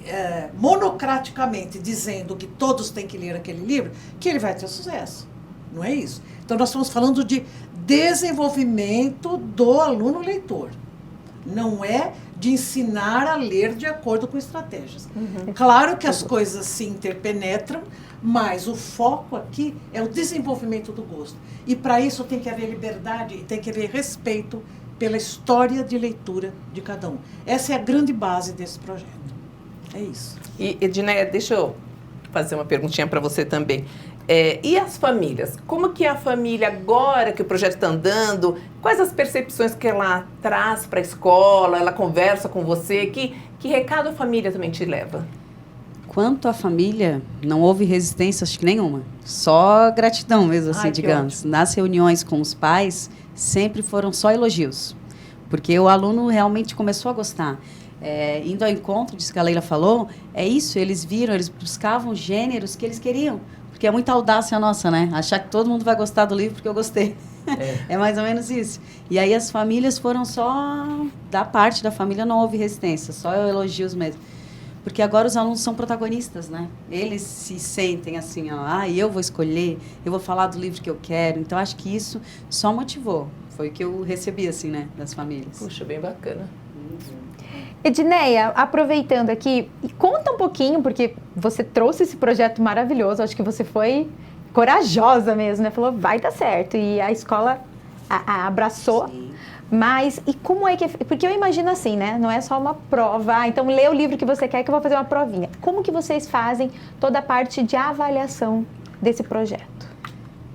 monocraticamente dizendo que todos têm que ler aquele livro, que ele vai ter sucesso. Não é isso. Então, nós estamos falando de desenvolvimento do aluno leitor. Não é de ensinar a ler de acordo com estratégias. Claro que as coisas se interpenetram, mas o foco aqui é o desenvolvimento do gosto. E para isso tem que haver liberdade e tem que haver respeito pela história de leitura de cada um. Essa é a grande base desse projeto. É isso. E, Edneia, deixa eu fazer uma perguntinha para você também. E as famílias? Como que a família, agora que o projeto está andando, quais as percepções que ela traz para a escola, ela conversa com você? Que recado a família também te leva? Quanto à família, não houve resistência, acho que nenhuma. Só gratidão mesmo, assim, digamos. Ótimo. Nas reuniões com os pais, sempre foram só elogios. Porque o aluno realmente começou a gostar. Indo ao encontro disso que a Leila falou, é isso, eles viram, eles buscavam gêneros que eles queriam. Porque é muita audácia nossa, né? Achar que todo mundo vai gostar do livro porque eu gostei. É mais ou menos isso. E aí as famílias foram só... Da parte da família não houve resistência, só elogios mesmo. Porque agora os alunos são protagonistas, né? Eles se sentem assim, ó, eu vou escolher, eu vou falar do livro que eu quero. Então, acho que isso só motivou. Foi o que eu recebi, assim, né, das famílias. Puxa, bem bacana. Edneia, aproveitando aqui, conta um pouquinho, porque você trouxe esse projeto maravilhoso, acho que você foi corajosa mesmo, né? Falou, vai dar certo. E a escola abraçou. Sim. Mas, e como é que... Porque eu imagino assim, né? Não é só uma prova. Então, lê o livro que você quer que eu vou fazer uma provinha. Como que vocês fazem toda a parte de avaliação desse projeto?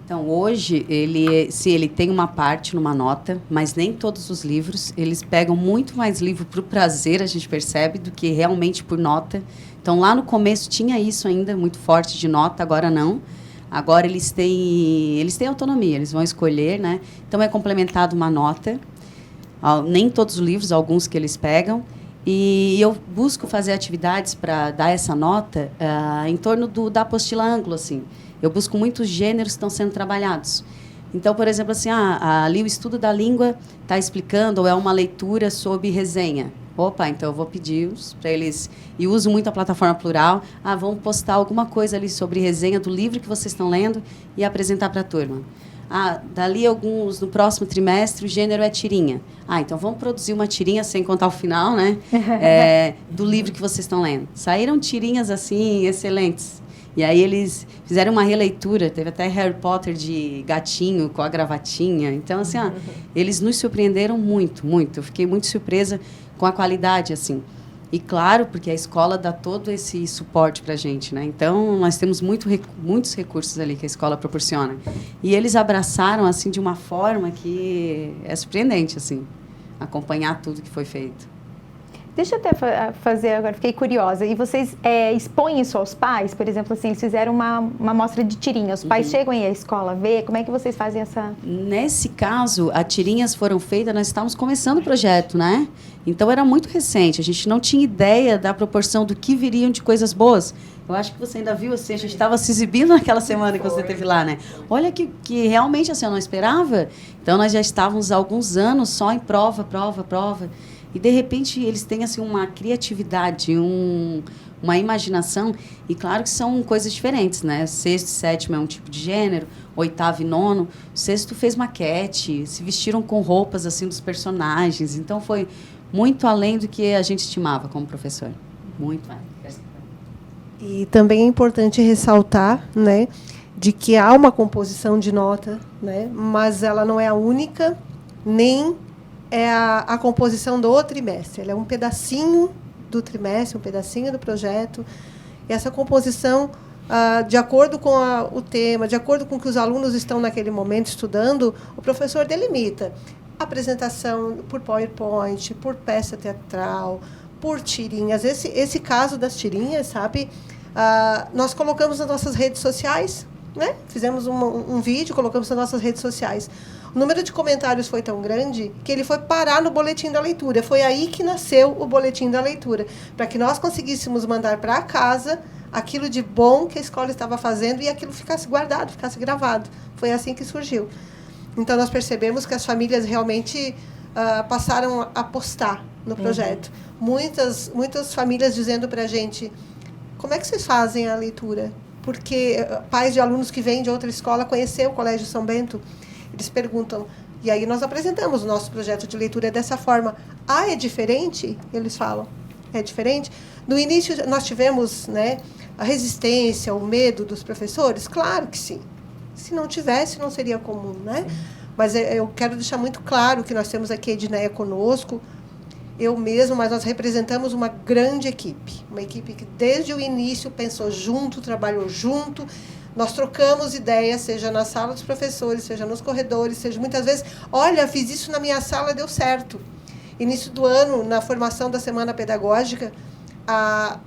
Então, hoje, ele tem uma parte numa nota, mas nem todos os livros. Eles pegam muito mais livro para o prazer, a gente percebe, do que realmente por nota. Então, lá no começo tinha isso ainda, muito forte de nota, agora não. Agora eles têm autonomia, eles vão escolher, né? Então, é complementado uma nota. Nem todos os livros, alguns que eles pegam. E eu busco fazer atividades para dar essa nota em torno da apostila ângulo, assim. Eu busco muitos gêneros que estão sendo trabalhados. Então, por exemplo, assim, ali o estudo da língua está explicando, ou é uma leitura sobre resenha. Opa, então eu vou pedir para eles... E uso muito a plataforma Plural. Vamos postar alguma coisa ali sobre resenha do livro que vocês estão lendo e apresentar para a turma. Dali alguns, no próximo trimestre, o gênero é tirinha. Então vamos produzir uma tirinha, sem contar o final, né? Do livro que vocês estão lendo. Saíram tirinhas, assim, excelentes. E aí eles fizeram uma releitura, teve até Harry Potter de gatinho com a gravatinha. Então, assim, eles nos surpreenderam muito, muito. Eu fiquei muito surpresa com a qualidade, assim. E claro, porque a escola dá todo esse suporte para a gente, né? Então, nós temos muitos recursos ali que a escola proporciona. E eles abraçaram, assim, de uma forma que é surpreendente, assim, acompanhar tudo que foi feito. Deixa eu até fazer agora, fiquei curiosa. E vocês expõem isso aos pais? Por exemplo, assim, eles fizeram uma amostra de tirinha. Os pais chegam aí à escola ver? Como é que vocês fazem essa... Nesse caso, as tirinhas foram feitas, nós estávamos começando o projeto, né? Então, era muito recente. A gente não tinha ideia da proporção do que viriam de coisas boas. Eu acho que você ainda viu, assim, a gente estava se exibindo naquela semana que você esteve lá, né? Olha que realmente, assim, eu não esperava. Então, nós já estávamos há alguns anos só em prova. E, de repente, eles têm, assim, uma criatividade, uma imaginação. E, claro que são coisas diferentes, né? Sexto e sétimo é um tipo de gênero, oitavo e nono. Sexto fez maquete, se vestiram com roupas, assim, dos personagens. Então, foi muito além do que a gente estimava como professor. Muito mais. E também é importante ressaltar, né, de que há uma composição de nota, né, mas ela não é a única, nem é a composição do trimestre. Ela é um pedacinho do trimestre, um pedacinho do projeto. E essa composição, de acordo com o tema, de acordo com o que os alunos estão naquele momento estudando, o professor delimita. Apresentação por PowerPoint, por peça teatral, por tirinhas. Esse caso das tirinhas, sabe? Nós colocamos nas nossas redes sociais, né? Fizemos um vídeo, colocamos nas nossas redes sociais. O número de comentários foi tão grande que ele foi parar no Boletim da Leitura. Foi aí que nasceu o Boletim da Leitura, para que nós conseguíssemos mandar para casa aquilo de bom que a escola estava fazendo e aquilo ficasse guardado, ficasse gravado. Foi assim que surgiu. Então, nós percebemos que as famílias realmente passaram a apostar no projeto. Muitas famílias dizendo para a gente, como é que vocês fazem a leitura? Porque pais de alunos que vêm de outra escola conhecer o Colégio São Bento, eles perguntam, E aí nós apresentamos o nosso projeto de leitura dessa forma. É diferente? Eles falam. É diferente? No início nós tivemos, né, a resistência, o medo dos professores? Claro que sim. Se não tivesse, não seria comum, né? Mas eu quero deixar muito claro que nós temos aqui a Edneia conosco, eu mesmo, mas nós representamos uma grande equipe. Uma equipe que desde o início pensou junto, trabalhou junto. Nós trocamos ideias, seja na sala dos professores, seja nos corredores, seja muitas vezes, olha, fiz isso na minha sala, deu certo. Início do ano, na formação da semana pedagógica, a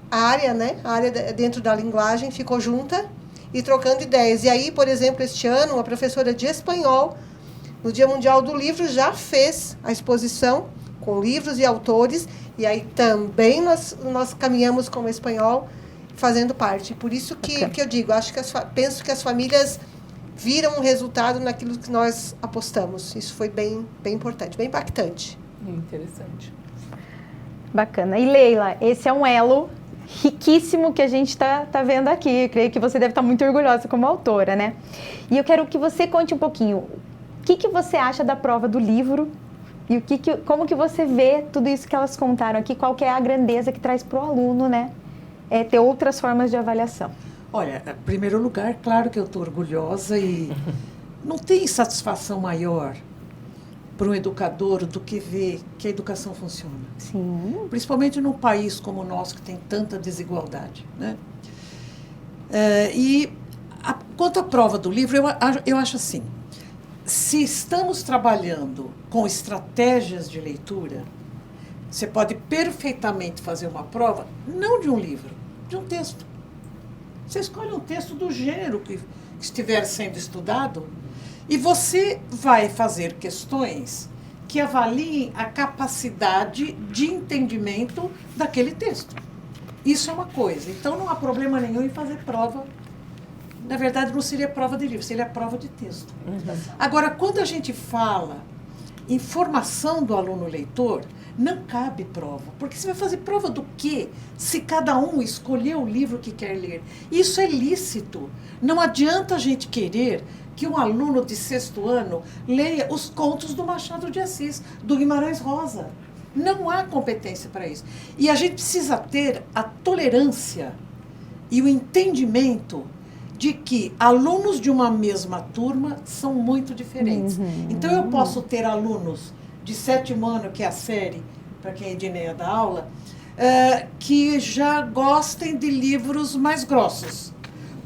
área, né, a área dentro da linguagem ficou junta e trocando ideias. E aí, por exemplo, este ano, uma professora de espanhol, no Dia Mundial do Livro, já fez a exposição com livros e autores, e aí também nós caminhamos com o espanhol, fazendo parte. Por isso que eu digo, acho que penso que as famílias viram um resultado naquilo que nós apostamos. Isso foi bem importante, bem impactante. Interessante. Bacana. E Leila, esse é um elo riquíssimo que a gente está vendo aqui. Eu creio que você deve estar muito orgulhosa como autora, né? E eu quero que você conte um pouquinho o que você acha da prova do livro e como que você vê tudo isso que elas contaram aqui, qual que é a grandeza que traz para o aluno, né? Ter outras formas de avaliação. Olha, em primeiro lugar, claro que eu estou orgulhosa e não tem satisfação maior para um educador do que ver que a educação funciona. Sim. Principalmente num país como o nosso, que tem tanta desigualdade, né? Quanto à prova do livro, eu acho assim, se estamos trabalhando com estratégias de leitura, você pode perfeitamente fazer uma prova, não de um livro, de um texto. Você escolhe um texto do gênero que estiver sendo estudado e você vai fazer questões que avaliem a capacidade de entendimento daquele texto. Isso é uma coisa. Então, não há problema nenhum em fazer prova. Na verdade, não seria prova de livro, seria prova de texto. Agora, quando a gente fala em formação do aluno leitor, não cabe prova. Porque você vai fazer prova do quê? Se cada um escolher o livro que quer ler. Isso é lícito. Não adianta a gente querer que um aluno de 6º ano leia os contos do Machado de Assis, do Guimarães Rosa. Não há competência para isso. E a gente precisa ter a tolerância e o entendimento de que alunos de uma mesma turma são muito diferentes. Então, eu posso ter alunos de 7º ano, que é a série, para quem é Edneia da aula, que já gostem de livros mais grossos.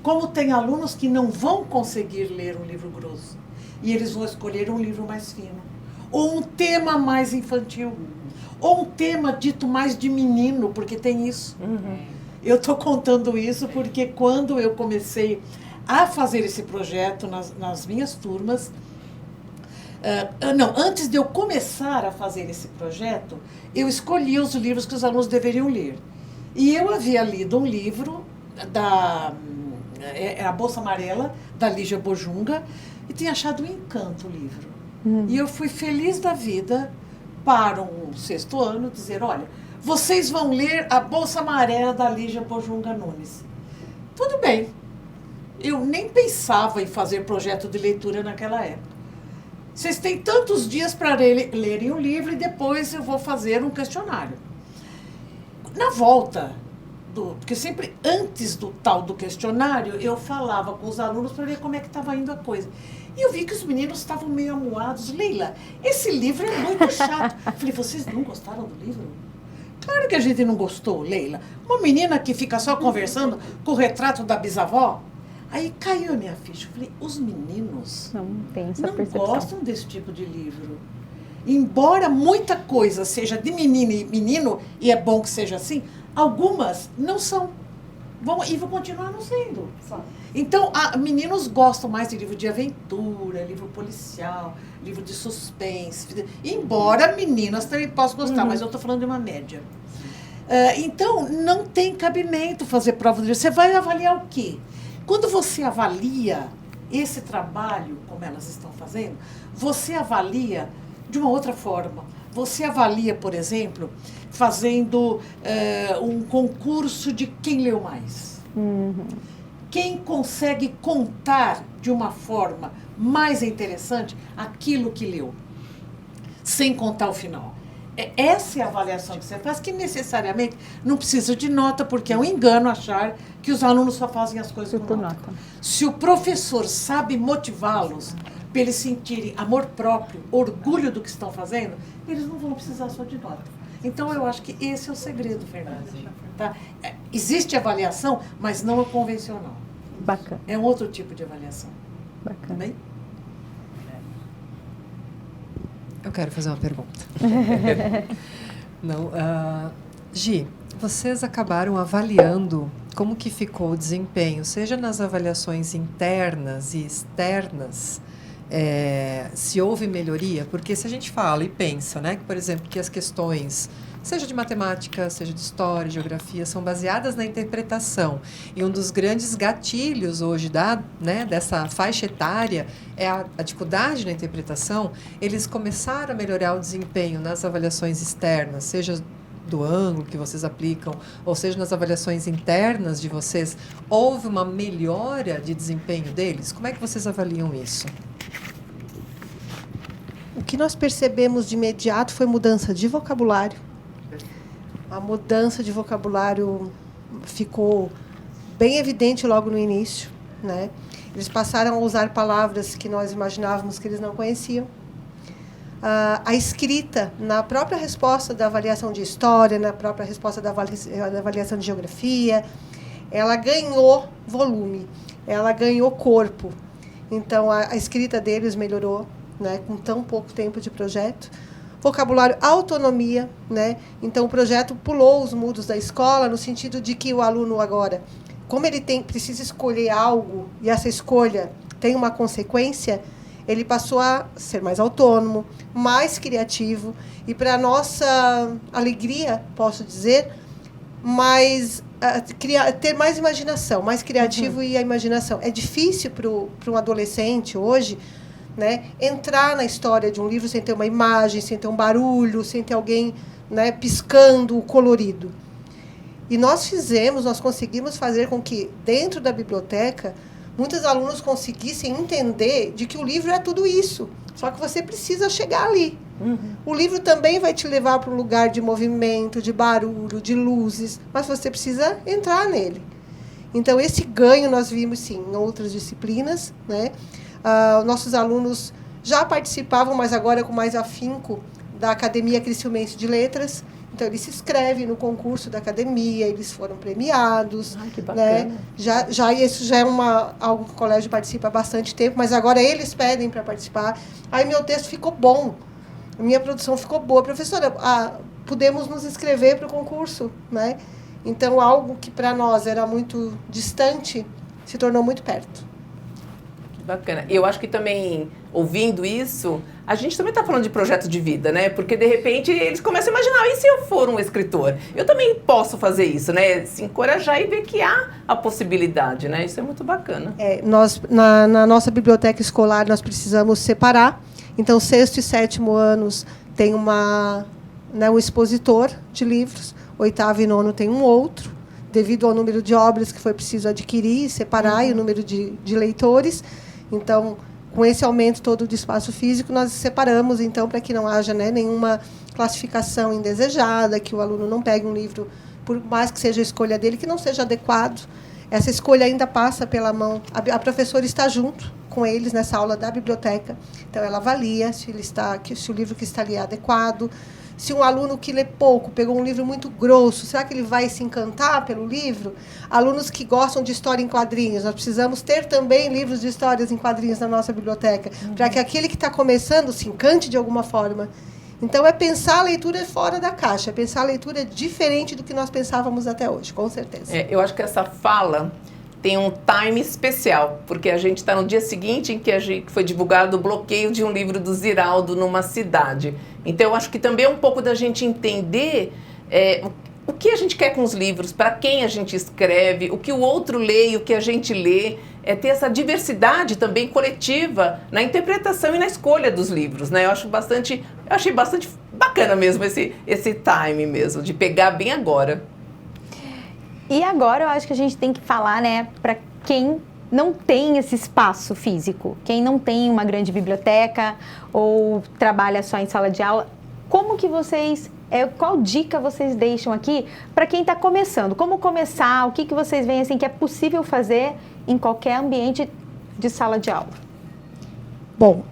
Como tem alunos que não vão conseguir ler um livro grosso, e eles vão escolher um livro mais fino, ou um tema mais infantil, ou um tema dito mais de menino, porque tem isso. Eu estou contando isso porque quando eu comecei a fazer esse projeto nas minhas turmas, antes de eu começar a fazer esse projeto, eu escolhi os livros que os alunos deveriam ler. E eu havia lido um livro a Bolsa Amarela, da Lígia Bojunga, e tinha achado um encanto o livro. E eu fui feliz da vida para um 6º ano dizer, olha, vocês vão ler a Bolsa Amarela da Lígia Bojunga Nunes. Tudo bem. Eu nem pensava em fazer projeto de leitura naquela época. Vocês têm tantos dias para lerem o livro e depois eu vou fazer um questionário. Na volta, porque sempre antes do tal do questionário, eu falava com os alunos para ver como é que estava indo a coisa. E eu vi que os meninos estavam meio amuados. Leila, esse livro é muito chato. Falei, vocês não gostaram do livro? Claro que a gente não gostou, Leila. Uma menina que fica só conversando com o retrato da bisavó. Aí caiu a minha ficha. Eu falei, os meninos não gostam desse tipo de livro. Embora muita coisa seja de menino e menino, e é bom que seja assim, algumas não são. E vão continuar não sendo. Então, meninos gostam mais de livro de aventura, livro policial, livro de suspense. Embora meninas também possam gostar, mas eu estou falando de uma média. Então, não tem cabimento fazer prova de livro. Você vai avaliar o quê? Quando você avalia esse trabalho, como elas estão fazendo, você avalia de uma outra forma. Você avalia, por exemplo, fazendo um concurso de quem leu mais. Quem consegue contar de uma forma mais interessante aquilo que leu, sem contar o final. Essa é a avaliação que você faz, que necessariamente não precisa de nota, porque é um engano achar que os alunos só fazem as coisas por nota. Se o professor sabe motivá-los para eles sentirem amor próprio, orgulho do que estão fazendo, eles não vão precisar só de nota. Então, eu acho que esse é o segredo, Fernanda. Tá? Existe avaliação, mas não é convencional. Bacana. É um outro tipo de avaliação. Bacana. Também? Eu quero fazer uma pergunta. Não, Gi, vocês acabaram avaliando como que ficou o desempenho, seja nas avaliações internas e externas, se houve melhoria? Porque se a gente fala e pensa, né, que, por exemplo, que as questões, seja de matemática, seja de história, geografia, são baseadas na interpretação. E um dos grandes gatilhos hoje dessa faixa etária é a dificuldade na interpretação. Eles começaram a melhorar o desempenho nas avaliações externas, seja do ângulo que vocês aplicam, ou seja, nas avaliações internas de vocês. Houve uma melhora de desempenho deles? Como é que vocês avaliam isso? O que nós percebemos de imediato foi mudança de vocabulário. A mudança de vocabulário ficou bem evidente logo no início, né? Eles passaram a usar palavras que nós imaginávamos que eles não conheciam. A escrita, na própria resposta da avaliação de história, na própria resposta da avaliação de geografia, ela ganhou volume, ela ganhou corpo. Então, a escrita deles melhorou, né, com tão pouco tempo de projeto. Vocabulário, autonomia, né? Então, o projeto pulou os muros da escola no sentido de que o aluno agora, como ele precisa escolher algo e essa escolha tem uma consequência, ele passou a ser mais autônomo, mais criativo e, para nossa alegria, posso dizer, ter mais imaginação, mais criativo e a imaginação. É difícil para um adolescente hoje, né, entrar na história de um livro sem ter uma imagem, sem ter um barulho, sem ter alguém, né, piscando o colorido. E nós conseguimos fazer com que, dentro da biblioteca, muitos alunos conseguissem entender de que o livro é tudo isso. Só que você precisa chegar ali. O livro também vai te levar para um lugar de movimento, de barulho, de luzes, mas você precisa entrar nele. Então, esse ganho nós vimos, sim, em outras disciplinas, né? Nossos alunos já participavam, mas agora com mais afinco, da Academia Criciumense de Letras. Então, eles se inscrevem no concurso da academia, eles foram premiados. Ai, que bacana. Né? Isso já é algo que o colégio participa há bastante tempo, mas agora eles pedem para participar. Aí, meu texto ficou bom, minha produção ficou boa. Professora, pudemos nos inscrever para o concurso, né? Então, algo que para nós era muito distante, se tornou muito perto. Bacana. E eu acho que também, ouvindo isso, a gente também está falando de projeto de vida, né? Porque, de repente, eles começam a imaginar, e se eu for um escritor? Eu também posso fazer isso, né? Se encorajar e ver que há a possibilidade, né? Isso é muito bacana. Nós, na nossa biblioteca escolar, nós precisamos separar. Então, 6º e 7º anos tem um expositor de livros, 8º e 9º tem um outro, devido ao número de obras que foi preciso adquirir, separar, e o número de leitores. Então, com esse aumento todo do espaço físico, nós separamos, então, para que não haja, né, nenhuma classificação indesejada, que o aluno não pegue um livro, por mais que seja a escolha dele, que não seja adequado. Essa escolha ainda passa pela mão. A professora está junto com eles nessa aula da biblioteca. Então, ela avalia se o livro que está ali é adequado. Se um aluno que lê pouco pegou um livro muito grosso, será que ele vai se encantar pelo livro? Alunos que gostam de história em quadrinhos, nós precisamos ter também livros de histórias em quadrinhos na nossa biblioteca, para que aquele que está começando se encante de alguma forma. Então, é pensar a leitura fora da caixa, é pensar a leitura diferente do que nós pensávamos até hoje, com certeza. Eu acho que essa fala tem um time especial, porque a gente está no dia seguinte em que foi divulgado o bloqueio de um livro do Ziraldo numa cidade. Então, eu acho que também é um pouco da gente entender o que a gente quer com os livros, para quem a gente escreve, o que o outro lê e o que a gente lê, ter essa diversidade também coletiva na interpretação e na escolha dos livros, né? Eu achei bastante bacana mesmo esse time mesmo, de pegar bem agora. E agora eu acho que a gente tem que falar, né, para quem não tem esse espaço físico, quem não tem uma grande biblioteca ou trabalha só em sala de aula, como que vocês, qual dica vocês deixam aqui para quem está começando? Como começar? O que vocês veem assim que é possível fazer em qualquer ambiente de sala de aula? Bom,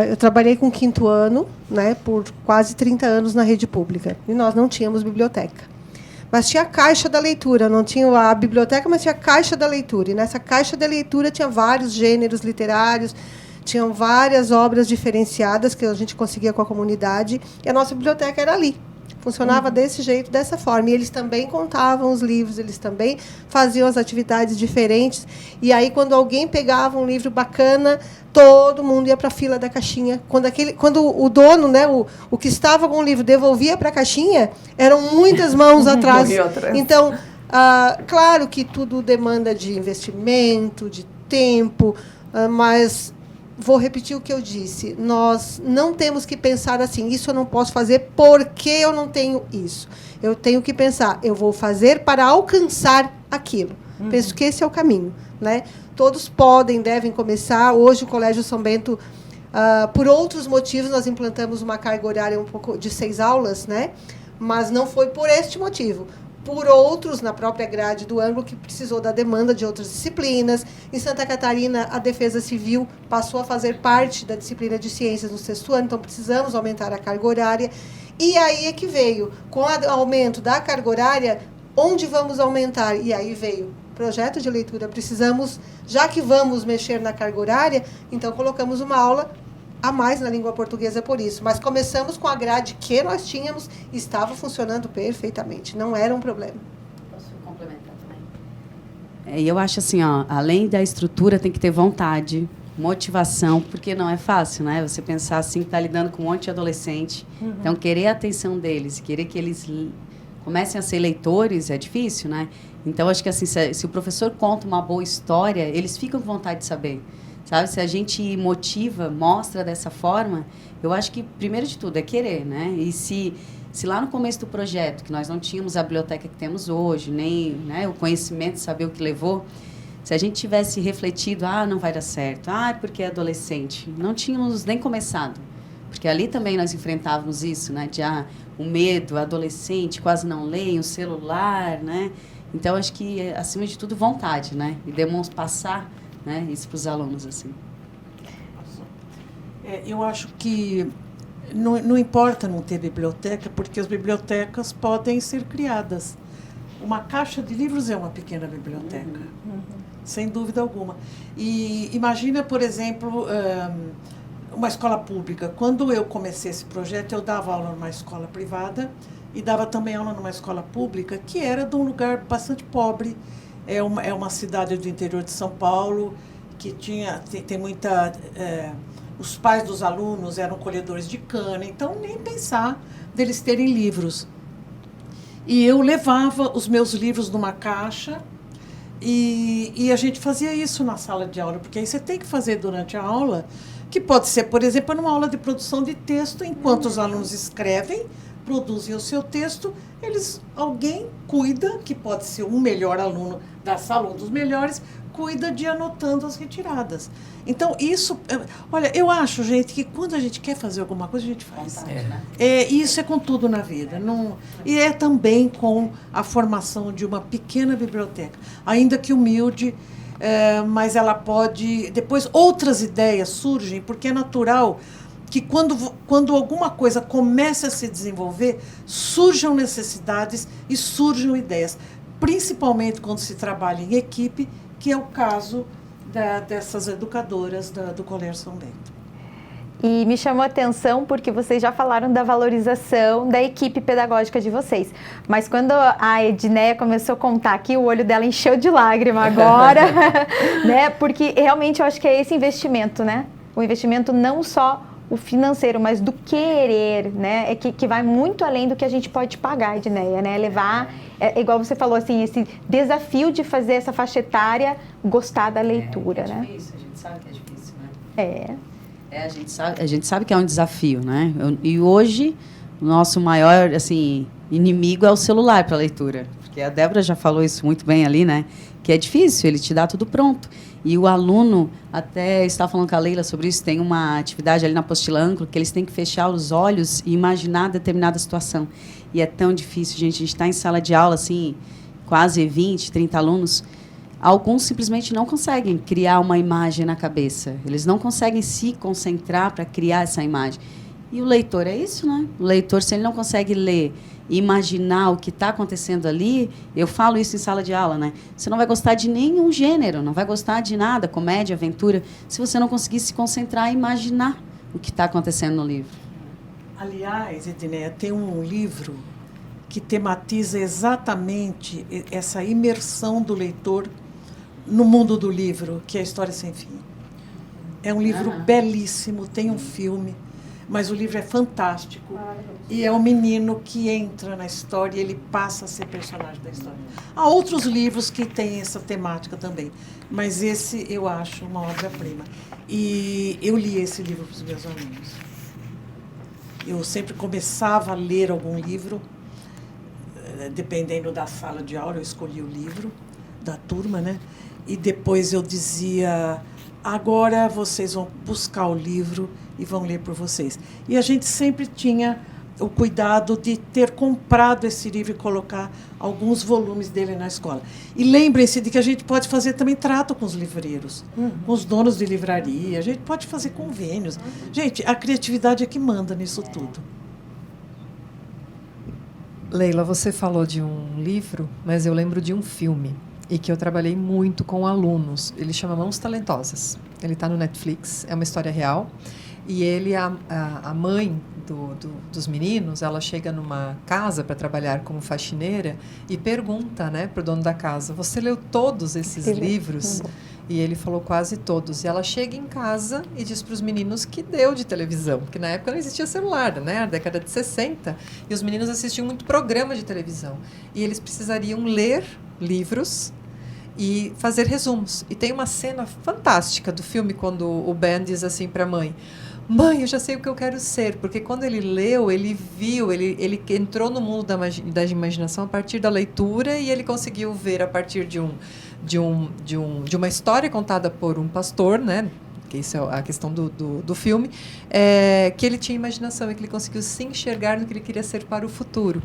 eu trabalhei com o 5º ano, né, por quase 30 anos na rede pública. E nós não tínhamos biblioteca. Mas tinha a caixa da leitura, não tinha a biblioteca, mas tinha a caixa da leitura. E nessa caixa da leitura tinha vários gêneros literários, tinham várias obras diferenciadas que a gente conseguia com a comunidade. E a nossa biblioteca era ali. Funcionava desse jeito, dessa forma. E eles também contavam os livros, eles também faziam as atividades diferentes. E aí, quando alguém pegava um livro bacana, todo mundo ia para a fila da caixinha. Quando o dono, né, o que estava com o livro, devolvia para a caixinha, eram muitas mãos atrás. Então, claro que tudo demanda de investimento, de tempo, mas... Vou repetir o que eu disse. Nós não temos que pensar assim, isso eu não posso fazer porque eu não tenho isso. Eu tenho que pensar, eu vou fazer para alcançar aquilo. Penso que esse é o caminho, né? Todos podem, devem começar. Hoje o Colégio São Bento, por outros motivos, nós implantamos uma carga horária um pouco de 6 aulas, né? Mas não foi por este motivo. Por outros, na própria grade do ângulo, que precisou da demanda de outras disciplinas. Em Santa Catarina, a Defesa Civil passou a fazer parte da disciplina de ciências no 6º ano, então precisamos aumentar a carga horária. E aí é que veio, com o aumento da carga horária, onde vamos aumentar? E aí veio projeto de leitura. Precisamos, já que vamos mexer na carga horária, então colocamos uma aula a mais na língua portuguesa por isso. Mas começamos com a grade que nós tínhamos e estava funcionando perfeitamente. Não era um problema. Posso complementar também? Eu acho assim, além da estrutura, tem que ter vontade, motivação, porque não é fácil, né? Você pensar assim, que está lidando com um monte de adolescente. Então, querer a atenção deles, querer que eles comecem a ser leitores é difícil, né? Então, acho que assim, se o professor conta uma boa história, eles ficam com vontade de saber. Sabe, se a gente motiva, mostra dessa forma, eu acho que, primeiro de tudo, é querer, né? E se lá no começo do projeto, que nós não tínhamos a biblioteca que temos hoje, nem, né, o conhecimento, saber o que levou, se a gente tivesse refletido, não vai dar certo, porque é adolescente, não tínhamos nem começado. Porque ali também nós enfrentávamos isso, né? De o medo, adolescente, quase não leem, o celular, né? Então, acho que, acima de tudo, vontade, né? E passar... né, isso para os alunos, assim. Eu acho que não importa não ter biblioteca, porque as bibliotecas podem ser criadas. Uma caixa de livros é uma pequena biblioteca, sem dúvida alguma. E imagina, por exemplo, uma escola pública. Quando eu comecei esse projeto, eu dava aula numa escola privada e dava também aula numa escola pública, que era de um lugar bastante pobre. É uma cidade do interior de São Paulo, que tem muita... os pais dos alunos eram colhedores de cana, então nem pensar deles terem livros. E eu levava os meus livros numa caixa e a gente fazia isso na sala de aula, porque aí você tem que fazer durante a aula, que pode ser, por exemplo, numa aula de produção de texto, enquanto os alunos escrevem, produzem o seu texto, alguém cuida, que pode ser um melhor aluno da sala, um dos melhores, cuida de anotando as retiradas. Então, isso... Olha, eu acho, gente, que quando a gente quer fazer alguma coisa, a gente faz. Isso é com tudo na vida. E é também com a formação de uma pequena biblioteca, ainda que humilde, mas ela pode... Depois, outras ideias surgem, porque é natural que quando alguma coisa começa a se desenvolver, surjam necessidades e surjam ideias, principalmente quando se trabalha em equipe, que é o caso dessas educadoras do Colégio São Bento. E me chamou a atenção porque vocês já falaram da valorização da equipe pedagógica de vocês. Mas quando a Edneia começou a contar aqui, o olho dela encheu de lágrima agora, né? Porque realmente eu acho que é esse investimento, né? O investimento não só o financeiro, mas do querer, né? Que vai muito além do que a gente pode pagar, Edneia, né? Levar, igual você falou, assim, esse desafio de fazer essa faixa etária gostar da leitura, né? É difícil, a gente sabe que é difícil, né? A gente sabe que é um desafio, né? E hoje, o nosso maior, assim, inimigo é o celular para a leitura. Porque a Débora já falou isso muito bem ali, né? que é difícil, ele te dá tudo pronto. E o aluno, até estava falando com a Leila sobre isso, tem uma atividade ali na apostila Ângulo que eles têm que fechar os olhos e imaginar determinada situação. E é tão difícil, gente. A gente está em sala de aula, assim, quase 20, 30 alunos. Alguns simplesmente não conseguem criar uma imagem na cabeça. Eles não conseguem se concentrar para criar essa imagem. E o leitor é isso, né? O leitor, se ele não consegue ler e imaginar o que está acontecendo ali, eu falo isso em sala de aula, né? Você não vai gostar de nenhum gênero, não vai gostar de nada, comédia, aventura, se você não conseguir se concentrar e imaginar o que está acontecendo no livro. Aliás, Edneia, tem um livro que tematiza exatamente essa imersão do leitor no mundo do livro, que é a História Sem Fim. É um livro belíssimo, tem um filme, mas o livro é fantástico. E é um menino que entra na história e ele passa a ser personagem da história. Há outros livros que têm essa temática também, mas esse eu acho uma obra-prima. E eu li esse livro para os meus alunos. Eu sempre começava a ler algum livro, dependendo da sala de aula, eu escolhia o livro da turma, né? E depois eu dizia, agora vocês vão buscar o livro e vão ler por vocês. E a gente sempre tinha o cuidado de ter comprado esse livro e colocar alguns volumes dele na escola. E lembrem-se de que a gente pode fazer também trato com os livreiros, com os donos de livraria, a gente pode fazer convênios. Gente, a criatividade é que manda nisso tudo. Leila, você falou de um livro, mas eu lembro de um filme e que eu trabalhei muito com alunos. Ele chama Mãos Talentosas. Ele está no Netflix, é uma história real. E ele, a mãe dos meninos, ela chega numa casa para trabalhar como faxineira e pergunta, né, para o dono da casa, você leu todos esses livros? E ele falou quase todos. E ela chega em casa e diz para os meninos que deu de televisão, porque na época não existia celular, né, na década de 60, e os meninos assistiam muito programa de televisão. E eles precisariam ler livros e fazer resumos. E tem uma cena fantástica do filme quando o Ben diz assim para a mãe, mãe, eu já sei o que eu quero ser, porque quando ele leu, ele viu, ele entrou no mundo da imaginação a partir da leitura e ele conseguiu ver a partir de uma história contada por um pastor, né? Que isso é a questão do filme, que ele tinha imaginação e que ele conseguiu se enxergar no que ele queria ser para o futuro.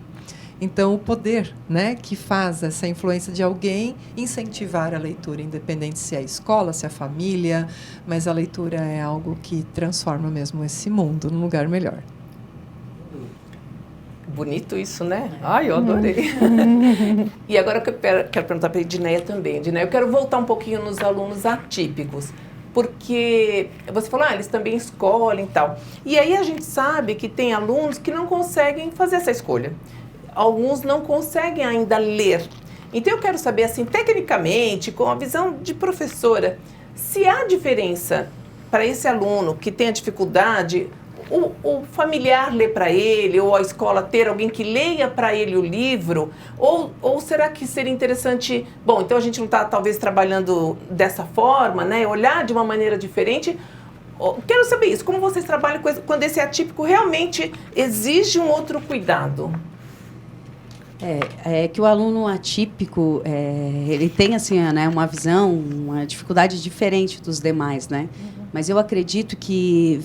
Então, o poder, né, que faz essa influência de alguém incentivar a leitura, independente se é a escola, se é a família, mas a leitura é algo que transforma mesmo esse mundo num lugar melhor. Bonito isso, né? Ai, eu adorei. E agora eu quero perguntar para a Edneia também. Edneia, eu quero voltar um pouquinho nos alunos atípicos. Porque você falou, eles também escolhem e tal. E aí a gente sabe que tem alunos que não conseguem fazer essa escolha. Alguns não conseguem ainda ler. Então, eu quero saber, assim, tecnicamente, com a visão de professora, se há diferença para esse aluno que tem a dificuldade, o familiar ler para ele, ou a escola ter alguém que leia para ele o livro, ou será que seria interessante... Bom, então a gente não está, talvez, trabalhando dessa forma, né? Olhar de uma maneira diferente... Quero saber isso, como vocês trabalham quando esse atípico realmente exige um outro cuidado? É que o aluno atípico, ele tem assim, né, uma visão, uma dificuldade diferente dos demais, né? Mas eu acredito que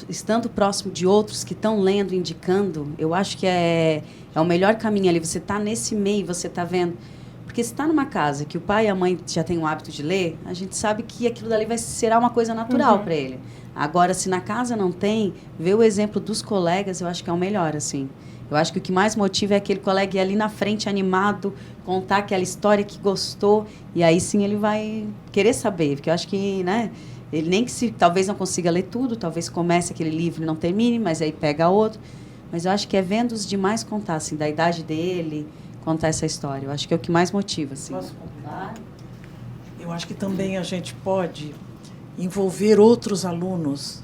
estando próximo de outros que estão lendo, indicando, eu acho que é o melhor caminho ali. Você está nesse meio, você está vendo. Porque se está numa casa que o pai e a mãe já têm o hábito de ler, a gente sabe que aquilo dali será uma coisa natural para ele. Agora, se na casa não tem, ver o exemplo dos colegas, eu acho que é o melhor, assim. Eu acho que o que mais motiva é aquele colega ir ali na frente, animado, contar aquela história que gostou, e aí sim ele vai querer saber, porque eu acho que, né, ele nem que talvez não consiga ler tudo, talvez comece aquele livro e não termine, mas aí pega outro. Mas eu acho que é vendo os demais contar, assim, da idade dele, contar essa história. Eu acho que é o que mais motiva, assim. Posso completar? Eu acho que também a gente pode envolver outros alunos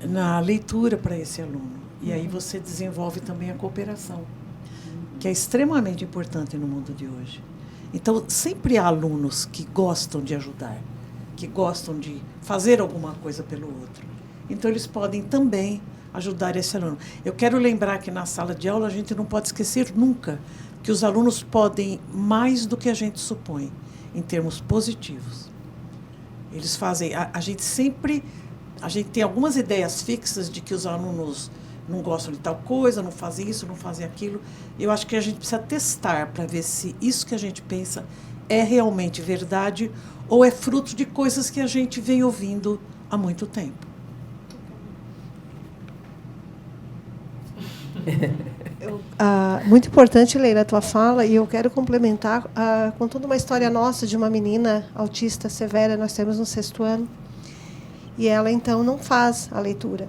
na leitura para esse aluno. E aí você desenvolve também a cooperação, que é extremamente importante no mundo de hoje. Então, sempre há alunos que gostam de ajudar, que gostam de fazer alguma coisa pelo outro. Então, eles podem também ajudar esse aluno. Eu quero lembrar que na sala de aula a gente não pode esquecer nunca que os alunos podem mais do que a gente supõe. em termos positivos. Eles fazem, a gente tem algumas ideias fixas de que os alunos não gostam de tal coisa, não fazem isso, não fazem aquilo. Eu acho que a gente precisa testar para ver se isso que a gente pensa é realmente verdade ou é fruto de coisas que a gente vem ouvindo há muito tempo. Muito importante, Leila, a tua fala, e eu quero complementar contando uma história nossa de uma menina autista severa, nós temos no 6º ano, e ela, então, não faz a leitura.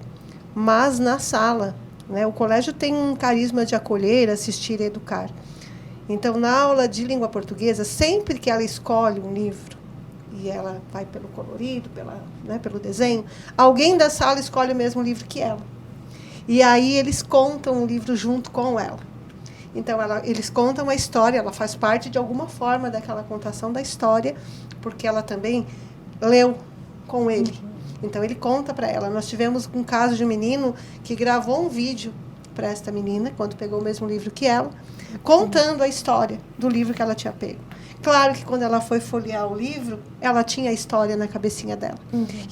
Mas, na sala, né, o colégio tem um carisma de acolher, assistir e educar. Então, na aula de língua portuguesa, sempre que ela escolhe um livro, e ela vai pelo colorido, pelo desenho, alguém da sala escolhe o mesmo livro que ela. E aí eles contam o livro junto com ela. Então, eles contam a história, ela faz parte de alguma forma daquela contação da história, porque ela também leu com ele. Então, ele conta para ela. Nós tivemos um caso de um menino que gravou um vídeo para esta menina, quando pegou o mesmo livro que ela, contando a história do livro que ela tinha pego. Claro que quando ela foi folhear o livro, ela tinha a história na cabecinha dela.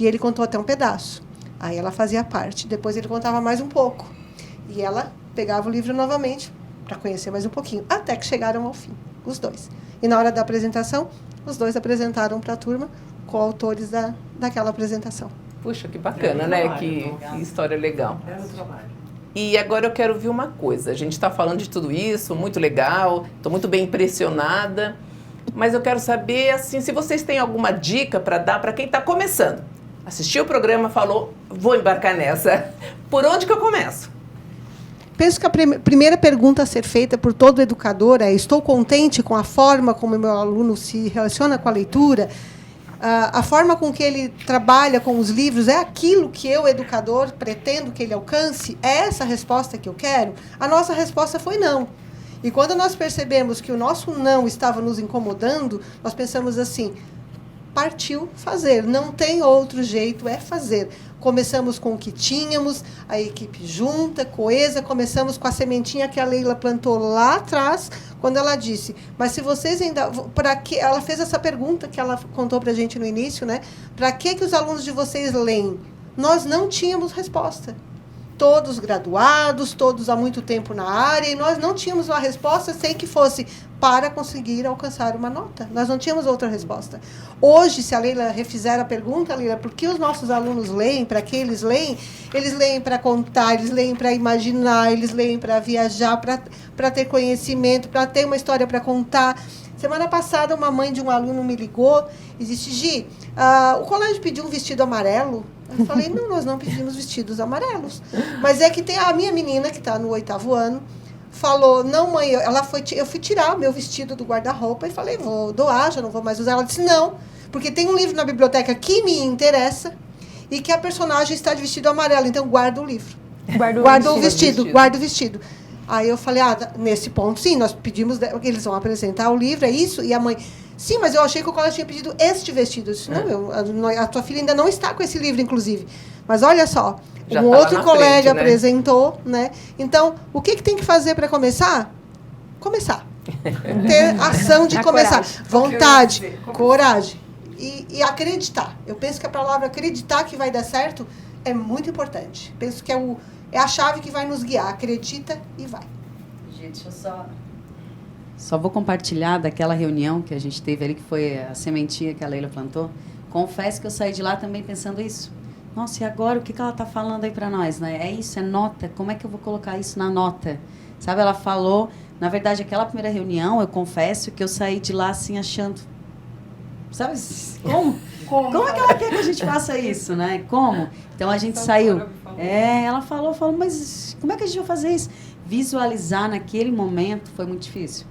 E ele contou até um pedaço. Aí ela fazia parte. Depois ele contava mais um pouco. E ela pegava o livro novamente para conhecer mais um pouquinho. Até que chegaram ao fim, os dois. E na hora da apresentação, os dois apresentaram para a turma coautores daquela apresentação. Puxa, que bacana, né? Que história legal. E agora eu quero ouvir uma coisa. A gente está falando de tudo isso, muito legal. Estou muito bem impressionada. Mas eu quero saber, assim, se vocês têm alguma dica para dar para quem está começando. Assistiu o programa, falou, vou embarcar nessa. Por onde que eu começo? Penso que a primeira pergunta a ser feita por todo educador é: estou contente com a forma como o meu aluno se relaciona com a leitura? A forma com que ele trabalha com os livros é aquilo que eu, educador, pretendo que ele alcance? É essa a resposta que eu quero? A nossa resposta foi não. E quando nós percebemos que o nosso não estava nos incomodando, nós pensamos assim: partiu fazer, não tem outro jeito, é fazer. Começamos com o que tínhamos, a equipe junta, coesa, começamos com a sementinha que a Leila plantou lá atrás, quando ela disse, mas se vocês ainda... Para que ela fez essa pergunta que ela contou para a gente no início, né? Para que os alunos de vocês leem? Nós não tínhamos resposta. Todos graduados, todos há muito tempo na área, e nós não tínhamos uma resposta sem que fosse para conseguir alcançar uma nota. Nós não tínhamos outra resposta. Hoje, se a Leila refizer a pergunta, Leila, por que os nossos alunos leem, para que eles leem para contar, eles leem para imaginar, eles leem para viajar, para ter conhecimento, para ter uma história para contar. Semana passada, uma mãe de um aluno me ligou e disse: Gi, o colégio pediu um vestido amarelo. Eu falei: não, nós não pedimos vestidos amarelos. Mas é que tem a minha menina, que está no 8º ano, falou: não, mãe, eu fui tirar o meu vestido do guarda-roupa e falei: vou doar, já não vou mais usar. Ela disse: não, porque tem um livro na biblioteca que me interessa e que a personagem está de vestido amarelo, então guarda o livro. Guarda o vestido. Aí eu falei: nesse ponto, sim, nós pedimos, eles vão apresentar o livro, é isso? E a mãe: sim, mas eu achei que o colégio tinha pedido este vestido. Eu disse: não, a tua filha ainda não está com esse livro, inclusive. Mas olha só, já um tá outro colega frente, né? Apresentou, né? Então, o que tem que fazer para começar? Começar. Ter ação de começar. Coragem. Vontade, coragem. E acreditar. Eu penso que a palavra acreditar que vai dar certo é muito importante. Penso que é a chave que vai nos guiar. Acredita e vai. Gente, eu só vou compartilhar daquela reunião que a gente teve ali, que foi a sementinha que a Leila plantou. Confesso que eu saí de lá também pensando isso. Nossa, e agora o que ela está falando aí para nós, né? É isso, é nota. Como é que eu vou colocar isso na nota? Sabe, ela falou... Na verdade, aquela primeira reunião, eu confesso que eu saí de lá assim achando... Sabe, como? Como é que ela quer que a gente faça isso, né? Como? Então, a gente saiu... ela falou, mas como é que a gente vai fazer isso? Visualizar naquele momento foi muito difícil.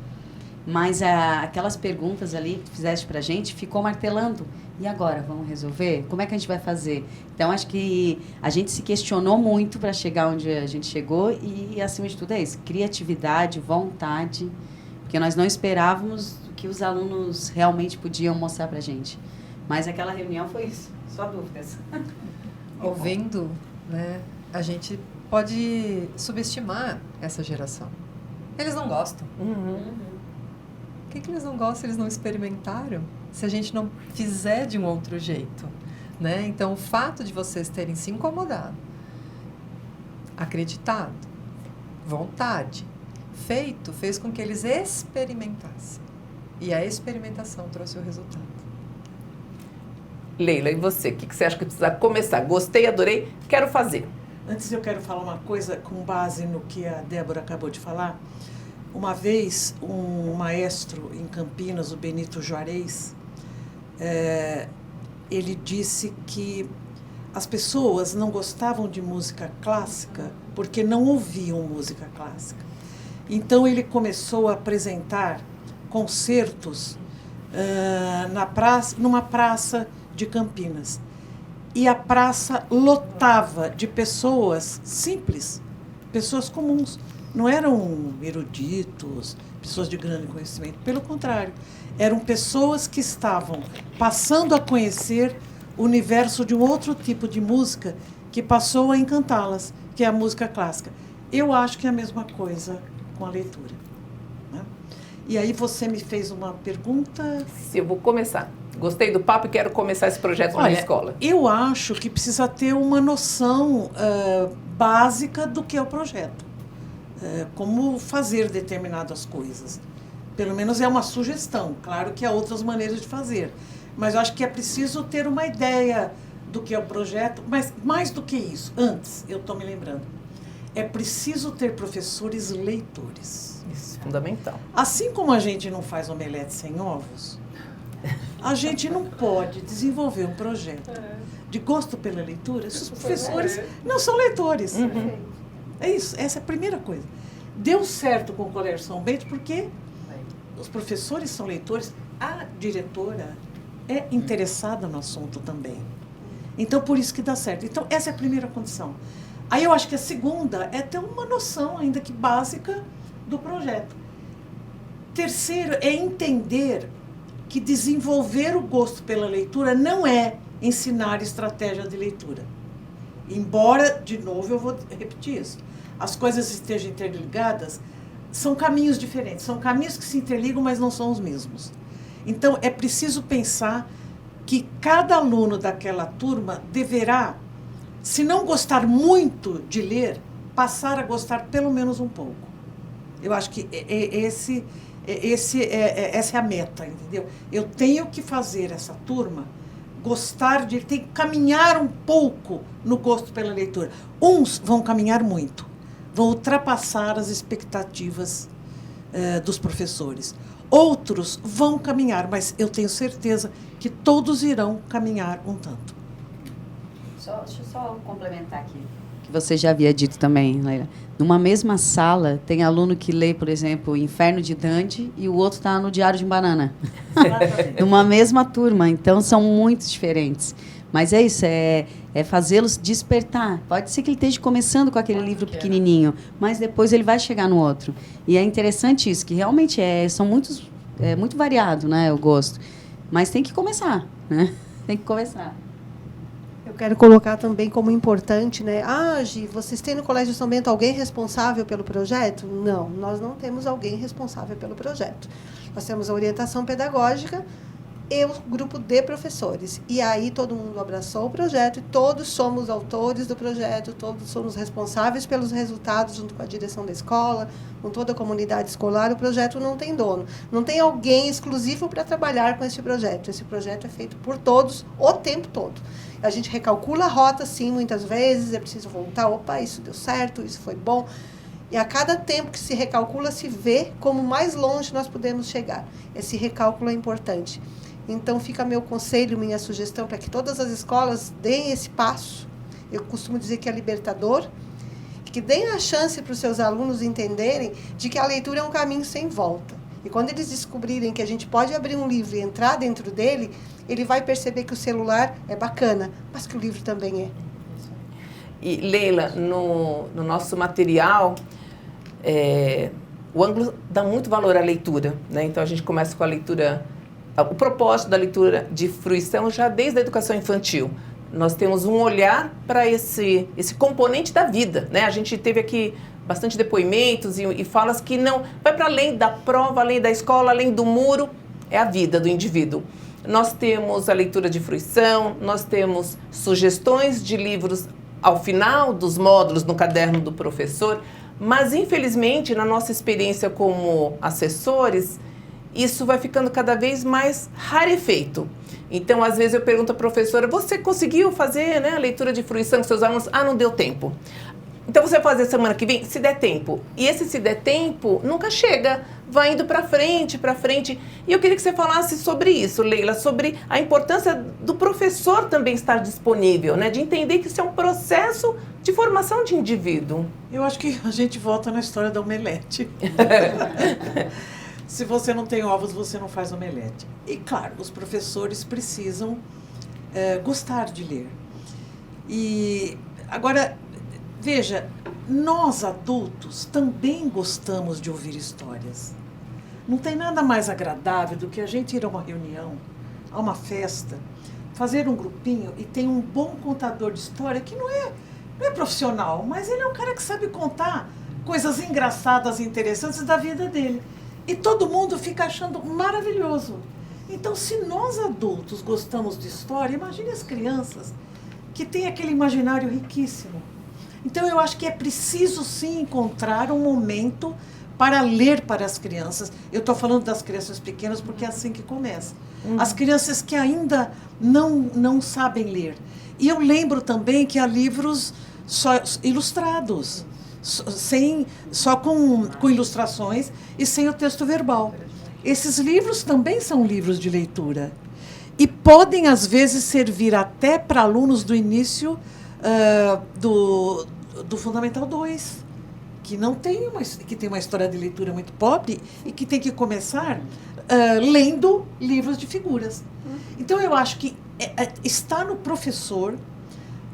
Mas aquelas perguntas ali que tu fizeste pra gente, ficou martelando. E agora, vamos resolver? Como é que a gente vai fazer? Então, acho que a gente se questionou muito para chegar onde a gente chegou e, acima de tudo, é isso. Criatividade, vontade, porque nós não esperávamos o que os alunos realmente podiam mostrar pra gente. Mas aquela reunião foi isso, só dúvidas. Ouvindo, né, a gente pode subestimar essa geração. Eles não gostam. Uhum. Por que eles não gostam? Eles não experimentaram? se a gente não fizer de um outro jeito, né? Então, o fato de vocês terem se incomodado, acreditado, vontade, feito, fez com que eles experimentassem. E a experimentação trouxe o resultado. Leila, e você? O que você acha que precisa começar? Gostei, adorei, quero fazer. Antes eu quero falar uma coisa com base no que a Débora acabou de falar. Uma vez, um maestro em Campinas, o Benito Juarez, ele disse que as pessoas não gostavam de música clássica porque não ouviam música clássica. Então ele começou a apresentar concertos numa praça de Campinas. E a praça lotava de pessoas simples, pessoas comuns. Não eram eruditos, pessoas de grande conhecimento. Pelo contrário, eram pessoas que estavam passando a conhecer o universo de um outro tipo de música que passou a encantá-las, que é a música clássica. Eu acho que é a mesma coisa com a leitura, né? E aí você me fez uma pergunta... Se eu vou começar. Gostei do papo e quero começar esse projeto na minha escola. Eu acho que precisa ter uma noção básica do que é o projeto. Como fazer determinadas coisas. Pelo menos é uma sugestão. Claro que há outras maneiras de fazer. Mas eu acho que é preciso ter uma ideia do que é o projeto. Mas mais do que isso, antes, eu estou me lembrando, é preciso ter professores leitores. Isso, fundamental. Assim como a gente não faz omelete sem ovos, a gente não pode desenvolver um projeto de gosto pela leitura se os professores não são leitores. É isso, essa é a primeira coisa. Deu certo com o Colégio São Bento porque os professores são leitores, a diretora é interessada no assunto também. Então, por isso que dá certo. Então, essa é a primeira condição. Aí eu acho que a segunda é ter uma noção, ainda que básica, do projeto. Terceiro é entender que desenvolver o gosto pela leitura não é ensinar estratégia de leitura. Embora, de novo, eu vou repetir isso, as coisas estejam interligadas, são caminhos diferentes, são caminhos que se interligam, mas não são os mesmos. Então, é preciso pensar que cada aluno daquela turma deverá, se não gostar muito de ler, passar a gostar pelo menos um pouco. Eu acho que essa é a meta, entendeu? Eu tenho que fazer essa turma gostar de... tem que caminhar um pouco no gosto pela leitura. Uns vão caminhar muito, vão ultrapassar as expectativas dos professores. Outros vão caminhar, mas eu tenho certeza que todos irão caminhar um tanto. Deixa eu só complementar aqui. Que você já havia dito também, Leila. Numa mesma sala, tem aluno que lê, por exemplo, Inferno de Dante e o outro está no Diário de um Banana. Numa mesma turma, então são muito diferentes. Mas é isso, é fazê-los despertar. Pode ser que ele esteja começando com aquele livro pequenininho, mas depois ele vai chegar no outro. E é interessante isso, que realmente são muito variado, né, o gosto. Mas tem que começar, né? Tem que começar. Eu quero colocar também como importante, né? Gi, vocês têm no Colégio São Bento alguém responsável pelo projeto? Não, nós não temos alguém responsável pelo projeto. Nós temos a orientação pedagógica e o grupo de professores. E aí todo mundo abraçou o projeto e todos somos autores do projeto, todos somos responsáveis pelos resultados junto com a direção da escola, com toda a comunidade escolar. O projeto não tem dono. Não tem alguém exclusivo para trabalhar com esse projeto. Esse projeto é feito por todos o tempo todo. A gente recalcula a rota, sim, muitas vezes, é preciso voltar, opa, isso deu certo, isso foi bom. E a cada tempo que se recalcula, se vê como mais longe nós podemos chegar. Esse recálculo é importante. Então, fica meu conselho, minha sugestão, para que todas as escolas deem esse passo. Eu costumo dizer que é libertador, que deem a chance para os seus alunos entenderem de que a leitura é um caminho sem volta. E quando eles descobrirem que a gente pode abrir um livro e entrar dentro dele, ele vai perceber que o celular é bacana, mas que o livro também é. E, Leila, no nosso material, o ângulo dá muito valor à leitura, né? Então, a gente começa com a leitura, o propósito da leitura de fruição já desde a educação infantil. Nós temos um olhar para esse componente da vida, né? A gente teve aqui bastante depoimentos e falas que não vai para além da prova, além da escola, além do muro, é a vida do indivíduo. nós temos a leitura de fruição, nós temos sugestões de livros ao final dos módulos no caderno do professor, mas infelizmente na nossa experiência como assessores, isso vai ficando cada vez mais rarefeito. Então, às vezes eu pergunto à professora, você conseguiu fazer, né, a leitura de fruição com seus alunos? Ah, não deu tempo. Então, você vai fazer semana que vem? Se der tempo. E esse se der tempo nunca chega, vai indo para frente. E eu queria que você falasse sobre isso, Leila, sobre a importância do professor também estar disponível, né, de entender que isso é um processo de formação de indivíduo. Eu acho que a gente volta na história da omelete. Se você não tem ovos, você não faz omelete. E, claro, os professores precisam gostar de ler. E, agora, veja, nós adultos também gostamos de ouvir histórias. Não tem nada mais agradável do que a gente ir a uma reunião, a uma festa, fazer um grupinho e tem um bom contador de história que não é profissional, mas ele é um cara que sabe contar coisas engraçadas e interessantes da vida dele. E todo mundo fica achando maravilhoso. Então, se nós adultos gostamos de história, imagine as crianças que têm aquele imaginário riquíssimo. Então, eu acho que é preciso, sim, encontrar um momento para ler para as crianças. Eu estou falando das crianças pequenas porque é assim que começa. As crianças que ainda não sabem ler. E eu lembro também que há livros só ilustrados, só com ilustrações e sem o texto verbal. Esses livros também são livros de leitura e podem, às vezes, servir até para alunos do início do Fundamental 2, que tem uma história de leitura muito pobre e que tem que começar lendo livros de figuras. Então, eu acho que está no professor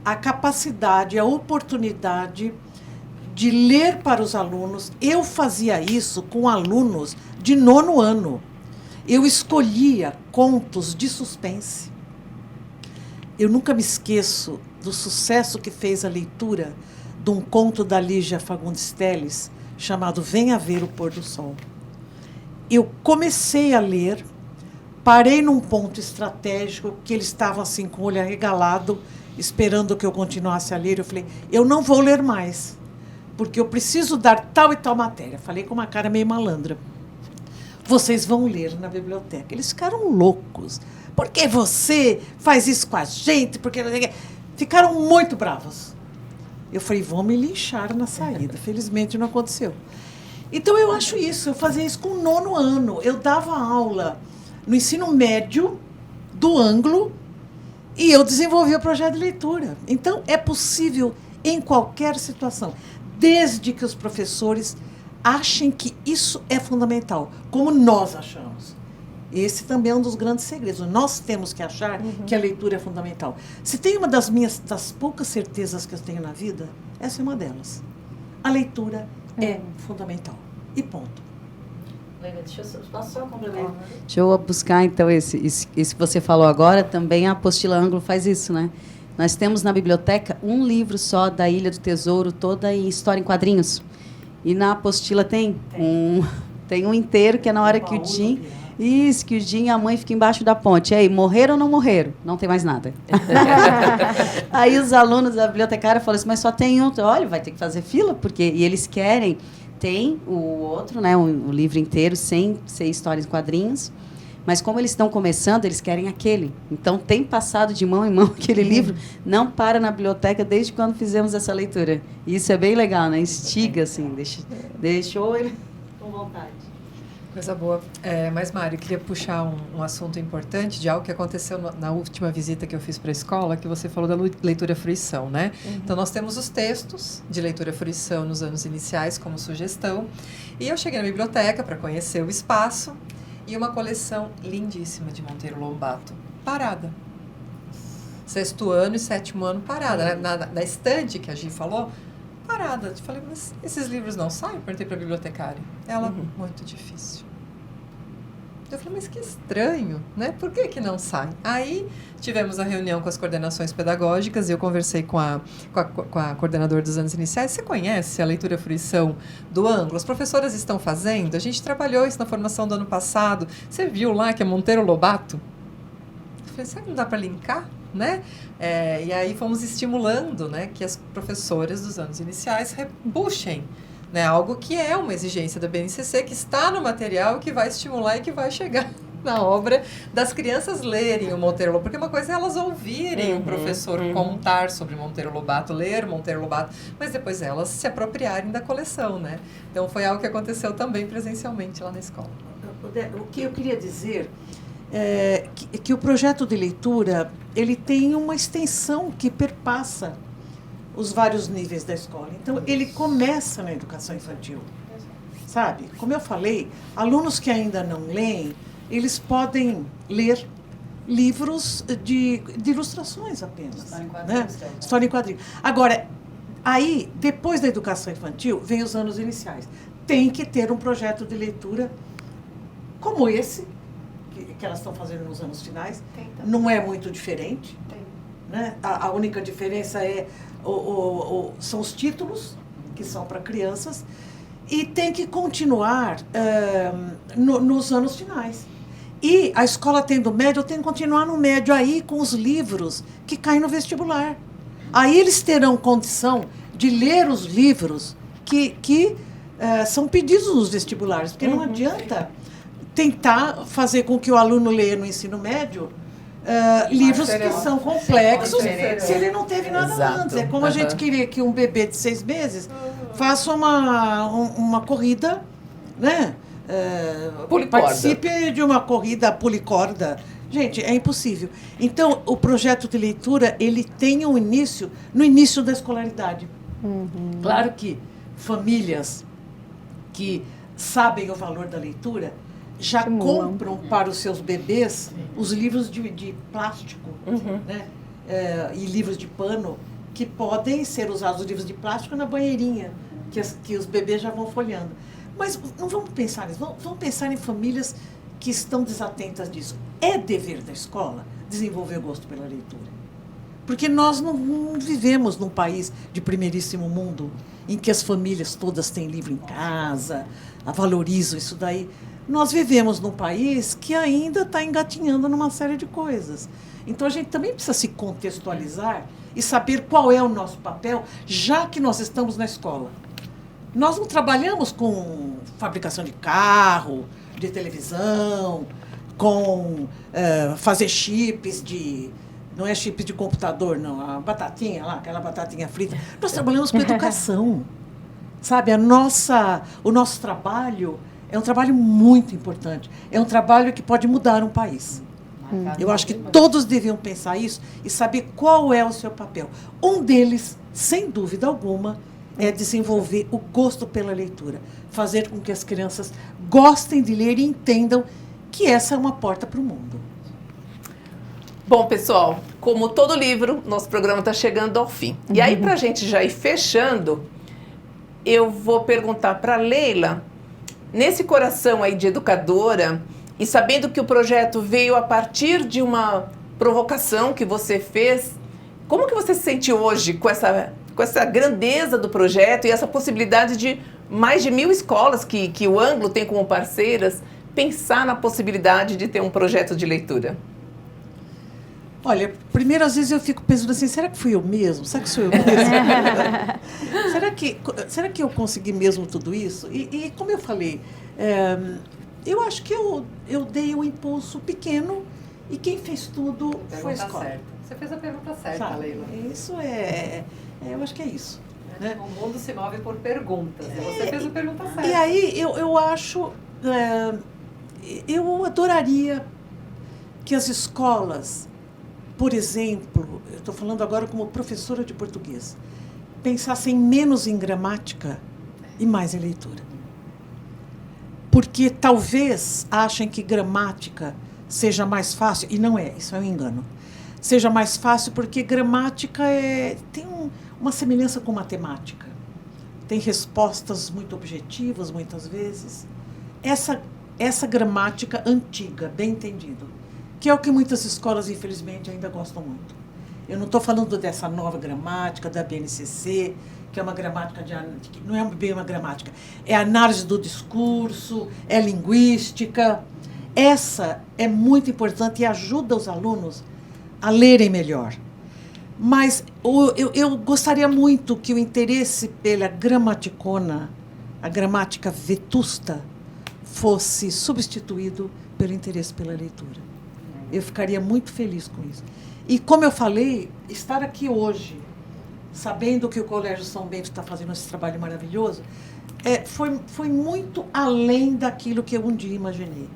a capacidade, a oportunidade de ler para os alunos. Eu fazia isso com alunos de 9º ano. Eu escolhia contos de suspense. Eu nunca me esqueço do sucesso que fez a leitura de um conto da Lígia Fagundes Telles, chamado Venha Ver o Pôr do Sol. Eu comecei a ler, parei num ponto estratégico, que eles estavam assim, com o olho arregalado, esperando que eu continuasse a ler. Eu falei, eu não vou ler mais, porque eu preciso dar tal e tal matéria. Falei com uma cara meio malandra. Vocês vão ler na biblioteca. Eles ficaram loucos. Por que você faz isso com a gente? Porque ficaram muito bravos. Eu falei, vão me linchar na saída. Felizmente não aconteceu. Então eu acho isso. Eu fazia isso com o 9º ano. Eu dava aula no ensino médio do Anglo e eu desenvolvia o projeto de leitura. Então é possível em qualquer situação, desde que os professores achem que isso é fundamental, como nós achamos. Esse também é um dos grandes segredos. Nós temos que achar que a leitura é fundamental. Se tem uma das poucas certezas que eu tenho na vida, essa é uma delas. A leitura é fundamental. E ponto. Deixa eu só complementar. Deixa eu buscar, então, esse que você falou agora. Também a Apostila Anglo faz isso, né? Nós temos na biblioteca um livro só da Ilha do Tesouro, toda em história em quadrinhos. E na apostila tem um inteiro, que é na hora que o Jim... Isso, que o Jim e a mãe ficam embaixo da ponte. E aí, morreram ou não morreram? Não tem mais nada. Aí os alunos da bibliotecária falam assim, mas só tem um. Olha, vai ter que fazer fila, porque... E eles querem... Tem o outro, né, o livro inteiro, sem ser histórias em quadrinhos. Mas como eles estão começando, eles querem aquele. Então, tem passado de mão em mão aquele livro. Não para na biblioteca desde quando fizemos essa leitura. E isso é bem legal, né? Instiga, assim, deixou ele com vontade. Coisa boa. Mas, Mário, eu queria puxar um assunto importante de algo que aconteceu na última visita que eu fiz para a escola, que você falou da leitura-fruição, né? Então, nós temos os textos de leitura-fruição nos anos iniciais como sugestão. E eu cheguei na biblioteca para conhecer o espaço e uma coleção lindíssima de Monteiro Lobato, parada. 6º ano e 7º ano parada. Na estante que a Gi falou, parada. Eu falei, mas esses livros não saem? Eu perguntei para a bibliotecária. Ela, muito difícil. Eu falei, mas que estranho, né? Por que não sai? Aí tivemos a reunião com as coordenações pedagógicas e eu conversei com a coordenadora dos anos iniciais. Você conhece a leitura-fruição do Anglo? As professoras estão fazendo? A gente trabalhou isso na formação do ano passado. Você viu lá que é Monteiro Lobato? falei, será que não dá para linkar? Né? E aí fomos estimulando, né, que as professoras dos anos iniciais repuxem, né, algo que é uma exigência da BNCC, que está no material, que vai estimular e que vai chegar na obra das crianças lerem o Monteiro Lobato, porque uma coisa é elas ouvirem o professor contar sobre Monteiro Lobato, ler Monteiro Lobato, mas depois elas se apropriarem da coleção, né? Então foi algo que aconteceu também presencialmente lá na escola. O que eu queria dizer é que o projeto de leitura ele tem uma extensão que perpassa os vários níveis da escola. Então, ele começa na educação infantil, sabe? Como eu falei, alunos que ainda não leem, eles podem ler livros de ilustrações apenas. História em quadrinhos. Né? História em quadrinhos. Agora, aí, depois da educação infantil, vem os anos iniciais. Tem que ter um projeto de leitura como esse, que elas estão fazendo nos anos finais. Não é muito diferente. Né? A única diferença são os títulos, que são para crianças, e tem que continuar nos anos finais. E a escola tendo médio, tem que continuar no médio aí com os livros que caem no vestibular. Aí eles terão condição de ler os livros que são pedidos nos vestibulares, porque não adianta tentar fazer com que o aluno leia no ensino médio livros que são complexos se ele não teve nada antes. É como a gente queria que um bebê de 6 meses faça uma corrida, né? Participe de uma corrida policorda. Gente, é impossível. Então, o projeto de leitura, ele tem um início no início da escolaridade. Claro que famílias que sabem o valor da leitura já compram para os seus bebês os livros de plástico, né? E livros de pano, que podem ser usados, os livros de plástico, na banheirinha, que os bebês já vão folhando. Mas não vamos pensar nisso, vamos pensar em famílias que estão desatentas disso. É dever da escola desenvolver gosto pela leitura. Porque nós não vivemos num país de primeiríssimo mundo, em que as famílias todas têm livro em casa, valorizam isso daí. Nós vivemos num país que ainda está engatinhando numa série de coisas. Então, a gente também precisa se contextualizar e saber qual é o nosso papel, já que nós estamos na escola. Nós não trabalhamos com fabricação de carro, de televisão, com fazer chips de... Não é chip de computador, não. A batatinha lá, aquela batatinha frita. Nós trabalhamos com educação. Sabe, o nosso trabalho é um trabalho muito importante. É um trabalho que pode mudar um país. Eu acho que todos deviam pensar isso e saber qual é o seu papel. Um deles, sem dúvida alguma, é desenvolver o gosto pela leitura. Fazer com que as crianças gostem de ler e entendam que essa é uma porta para o mundo. Bom, pessoal, como todo livro, nosso programa está chegando ao fim. E aí, para a gente já ir fechando, eu vou perguntar para a Leila, nesse coração aí de educadora, e sabendo que o projeto veio a partir de uma provocação que você fez, como que você se sente hoje com essa grandeza do projeto e essa possibilidade de mais de 1000 escolas que o Anglo tem como parceiras, pensar na possibilidade de ter um projeto de leitura? Olha, primeiro, às vezes eu fico pensando assim, será que fui eu mesmo? Será que sou eu mesmo? será que eu consegui mesmo tudo isso? E como eu falei, eu acho que eu dei um impulso pequeno e quem fez tudo foi a escola. Certa. Você fez a pergunta certa, sabe? Leila. Isso eu acho que é isso. Né? O mundo se move por perguntas. E você fez a pergunta certa. E aí eu acho, eu adoraria que as escolas, por exemplo, eu estou falando agora como professora de português, pensassem menos em gramática e mais em leitura. Porque talvez achem que gramática seja mais fácil, e não é, isso é um engano. Seja mais fácil porque gramática tem uma semelhança com matemática. Tem respostas muito objetivas, muitas vezes. Essa gramática antiga, bem entendido, que é o que muitas escolas, infelizmente, ainda gostam muito. Eu não estou falando dessa nova gramática da BNCC, que é uma gramática não é bem uma gramática, é análise do discurso, é linguística. essa é muito importante e ajuda os alunos a lerem melhor. Mas eu gostaria muito que o interesse pela gramaticona, a gramática vetusta, fosse substituído pelo interesse pela leitura. Eu ficaria muito feliz com isso. E, como eu falei, estar aqui hoje, sabendo que o Colégio São Bento está fazendo esse trabalho maravilhoso, foi muito além daquilo que eu um dia imaginei.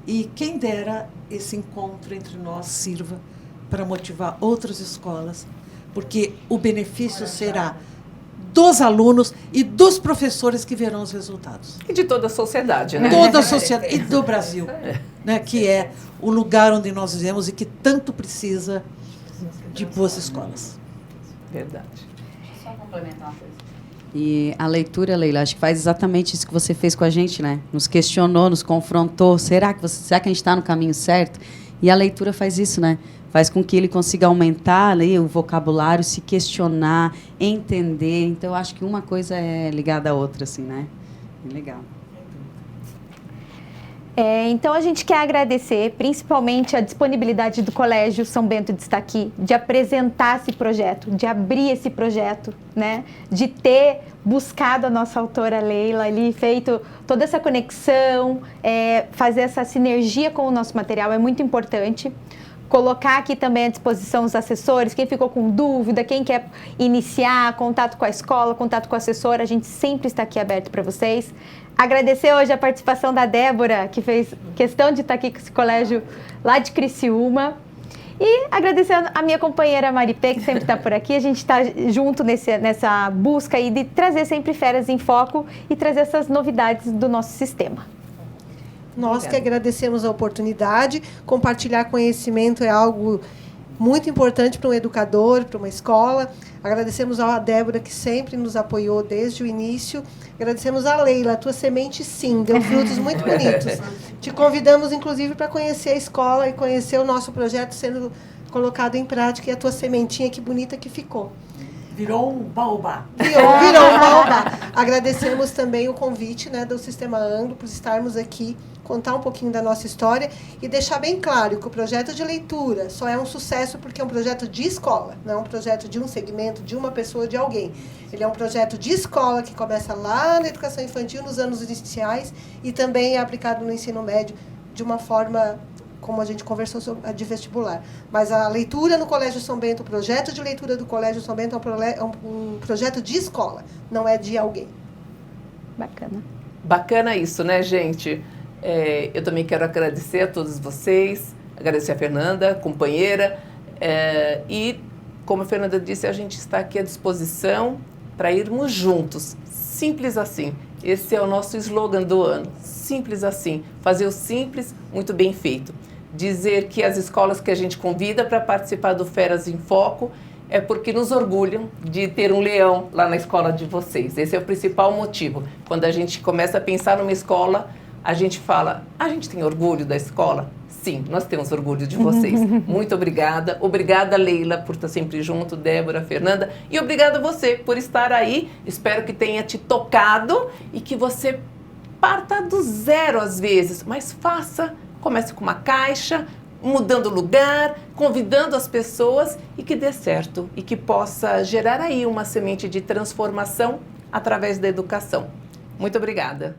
E quem dera esse encontro entre nós sirva para motivar outras escolas, porque o benefício será dos alunos e dos professores que verão os resultados. E de toda a sociedade, né? Toda a sociedade e do Brasil, né, que é o lugar onde nós vivemos e que tanto precisa de boas escolas. Verdade. Só complementar uma coisa. E a leitura, Leila, acho que faz exatamente isso que você fez com a gente, né? Nos questionou, nos confrontou. Será que a gente está no caminho certo? E a leitura faz isso, né? Faz com que ele consiga aumentar ali o vocabulário, se questionar, entender. Então, eu acho que uma coisa é ligada à outra, assim, né? É legal. Então, a gente quer agradecer, principalmente, a disponibilidade do Colégio São Bento de estar aqui, de apresentar esse projeto, de abrir esse projeto, né? De ter buscado a nossa autora Leila ali, feito toda essa conexão, fazer essa sinergia com o nosso material é muito importante. Colocar aqui também à disposição os assessores, quem ficou com dúvida, quem quer iniciar, contato com a escola, contato com o assessor, a gente sempre está aqui aberto para vocês. Agradecer hoje a participação da Débora, que fez questão de estar aqui com esse colégio lá de Criciúma. E agradecer a minha companheira Maripê, que sempre está por aqui. A gente está junto nessa busca aí de trazer sempre Férias em Foco e trazer essas novidades do nosso sistema. Nós que agradecemos a oportunidade. Compartilhar conhecimento é algo muito importante para um educador, para uma escola. Agradecemos a Débora, que sempre nos apoiou desde o início. Agradecemos a Leila, a tua semente, sim, deu frutos muito bonitos. Te convidamos, inclusive, para conhecer a escola e conhecer o nosso projeto sendo colocado em prática. E a tua sementinha, que bonita que ficou. Virou um baobá. Virou um baobá. Agradecemos também o convite, né, do Sistema Anglo por estarmos aqui, contar um pouquinho da nossa história e deixar bem claro que o projeto de leitura só é um sucesso porque é um projeto de escola, não é um projeto de um segmento, de uma pessoa, de alguém. Ele é um projeto de escola que começa lá na educação infantil, nos anos iniciais, e também é aplicado no ensino médio de uma forma, como a gente conversou sobre, de vestibular. Mas a leitura no Colégio São Bento, o projeto de leitura do Colégio São Bento é um projeto de escola, não é de alguém. Bacana. Bacana isso, né, gente? Eu também quero agradecer a todos vocês, agradecer a Fernanda, companheira, e, como a Fernanda disse, a gente está aqui à disposição para irmos juntos, simples assim. Esse é o nosso slogan do ano, simples assim, fazer o simples muito bem feito. Dizer que as escolas que a gente convida para participar do Férias em Foco é porque nos orgulham de ter um leão lá na escola de vocês. Esse é o principal motivo. Quando a gente começa a pensar numa escola, a gente fala, a gente tem orgulho da escola? Sim, nós temos orgulho de vocês. Muito obrigada. Obrigada, Leila, por estar sempre junto, Débora, Fernanda. E obrigada a você por estar aí. Espero que tenha te tocado e que você parta do zero às vezes, mas faça. Comece com uma caixa, mudando o lugar, convidando as pessoas e que dê certo. E que possa gerar aí uma semente de transformação através da educação. Muito obrigada.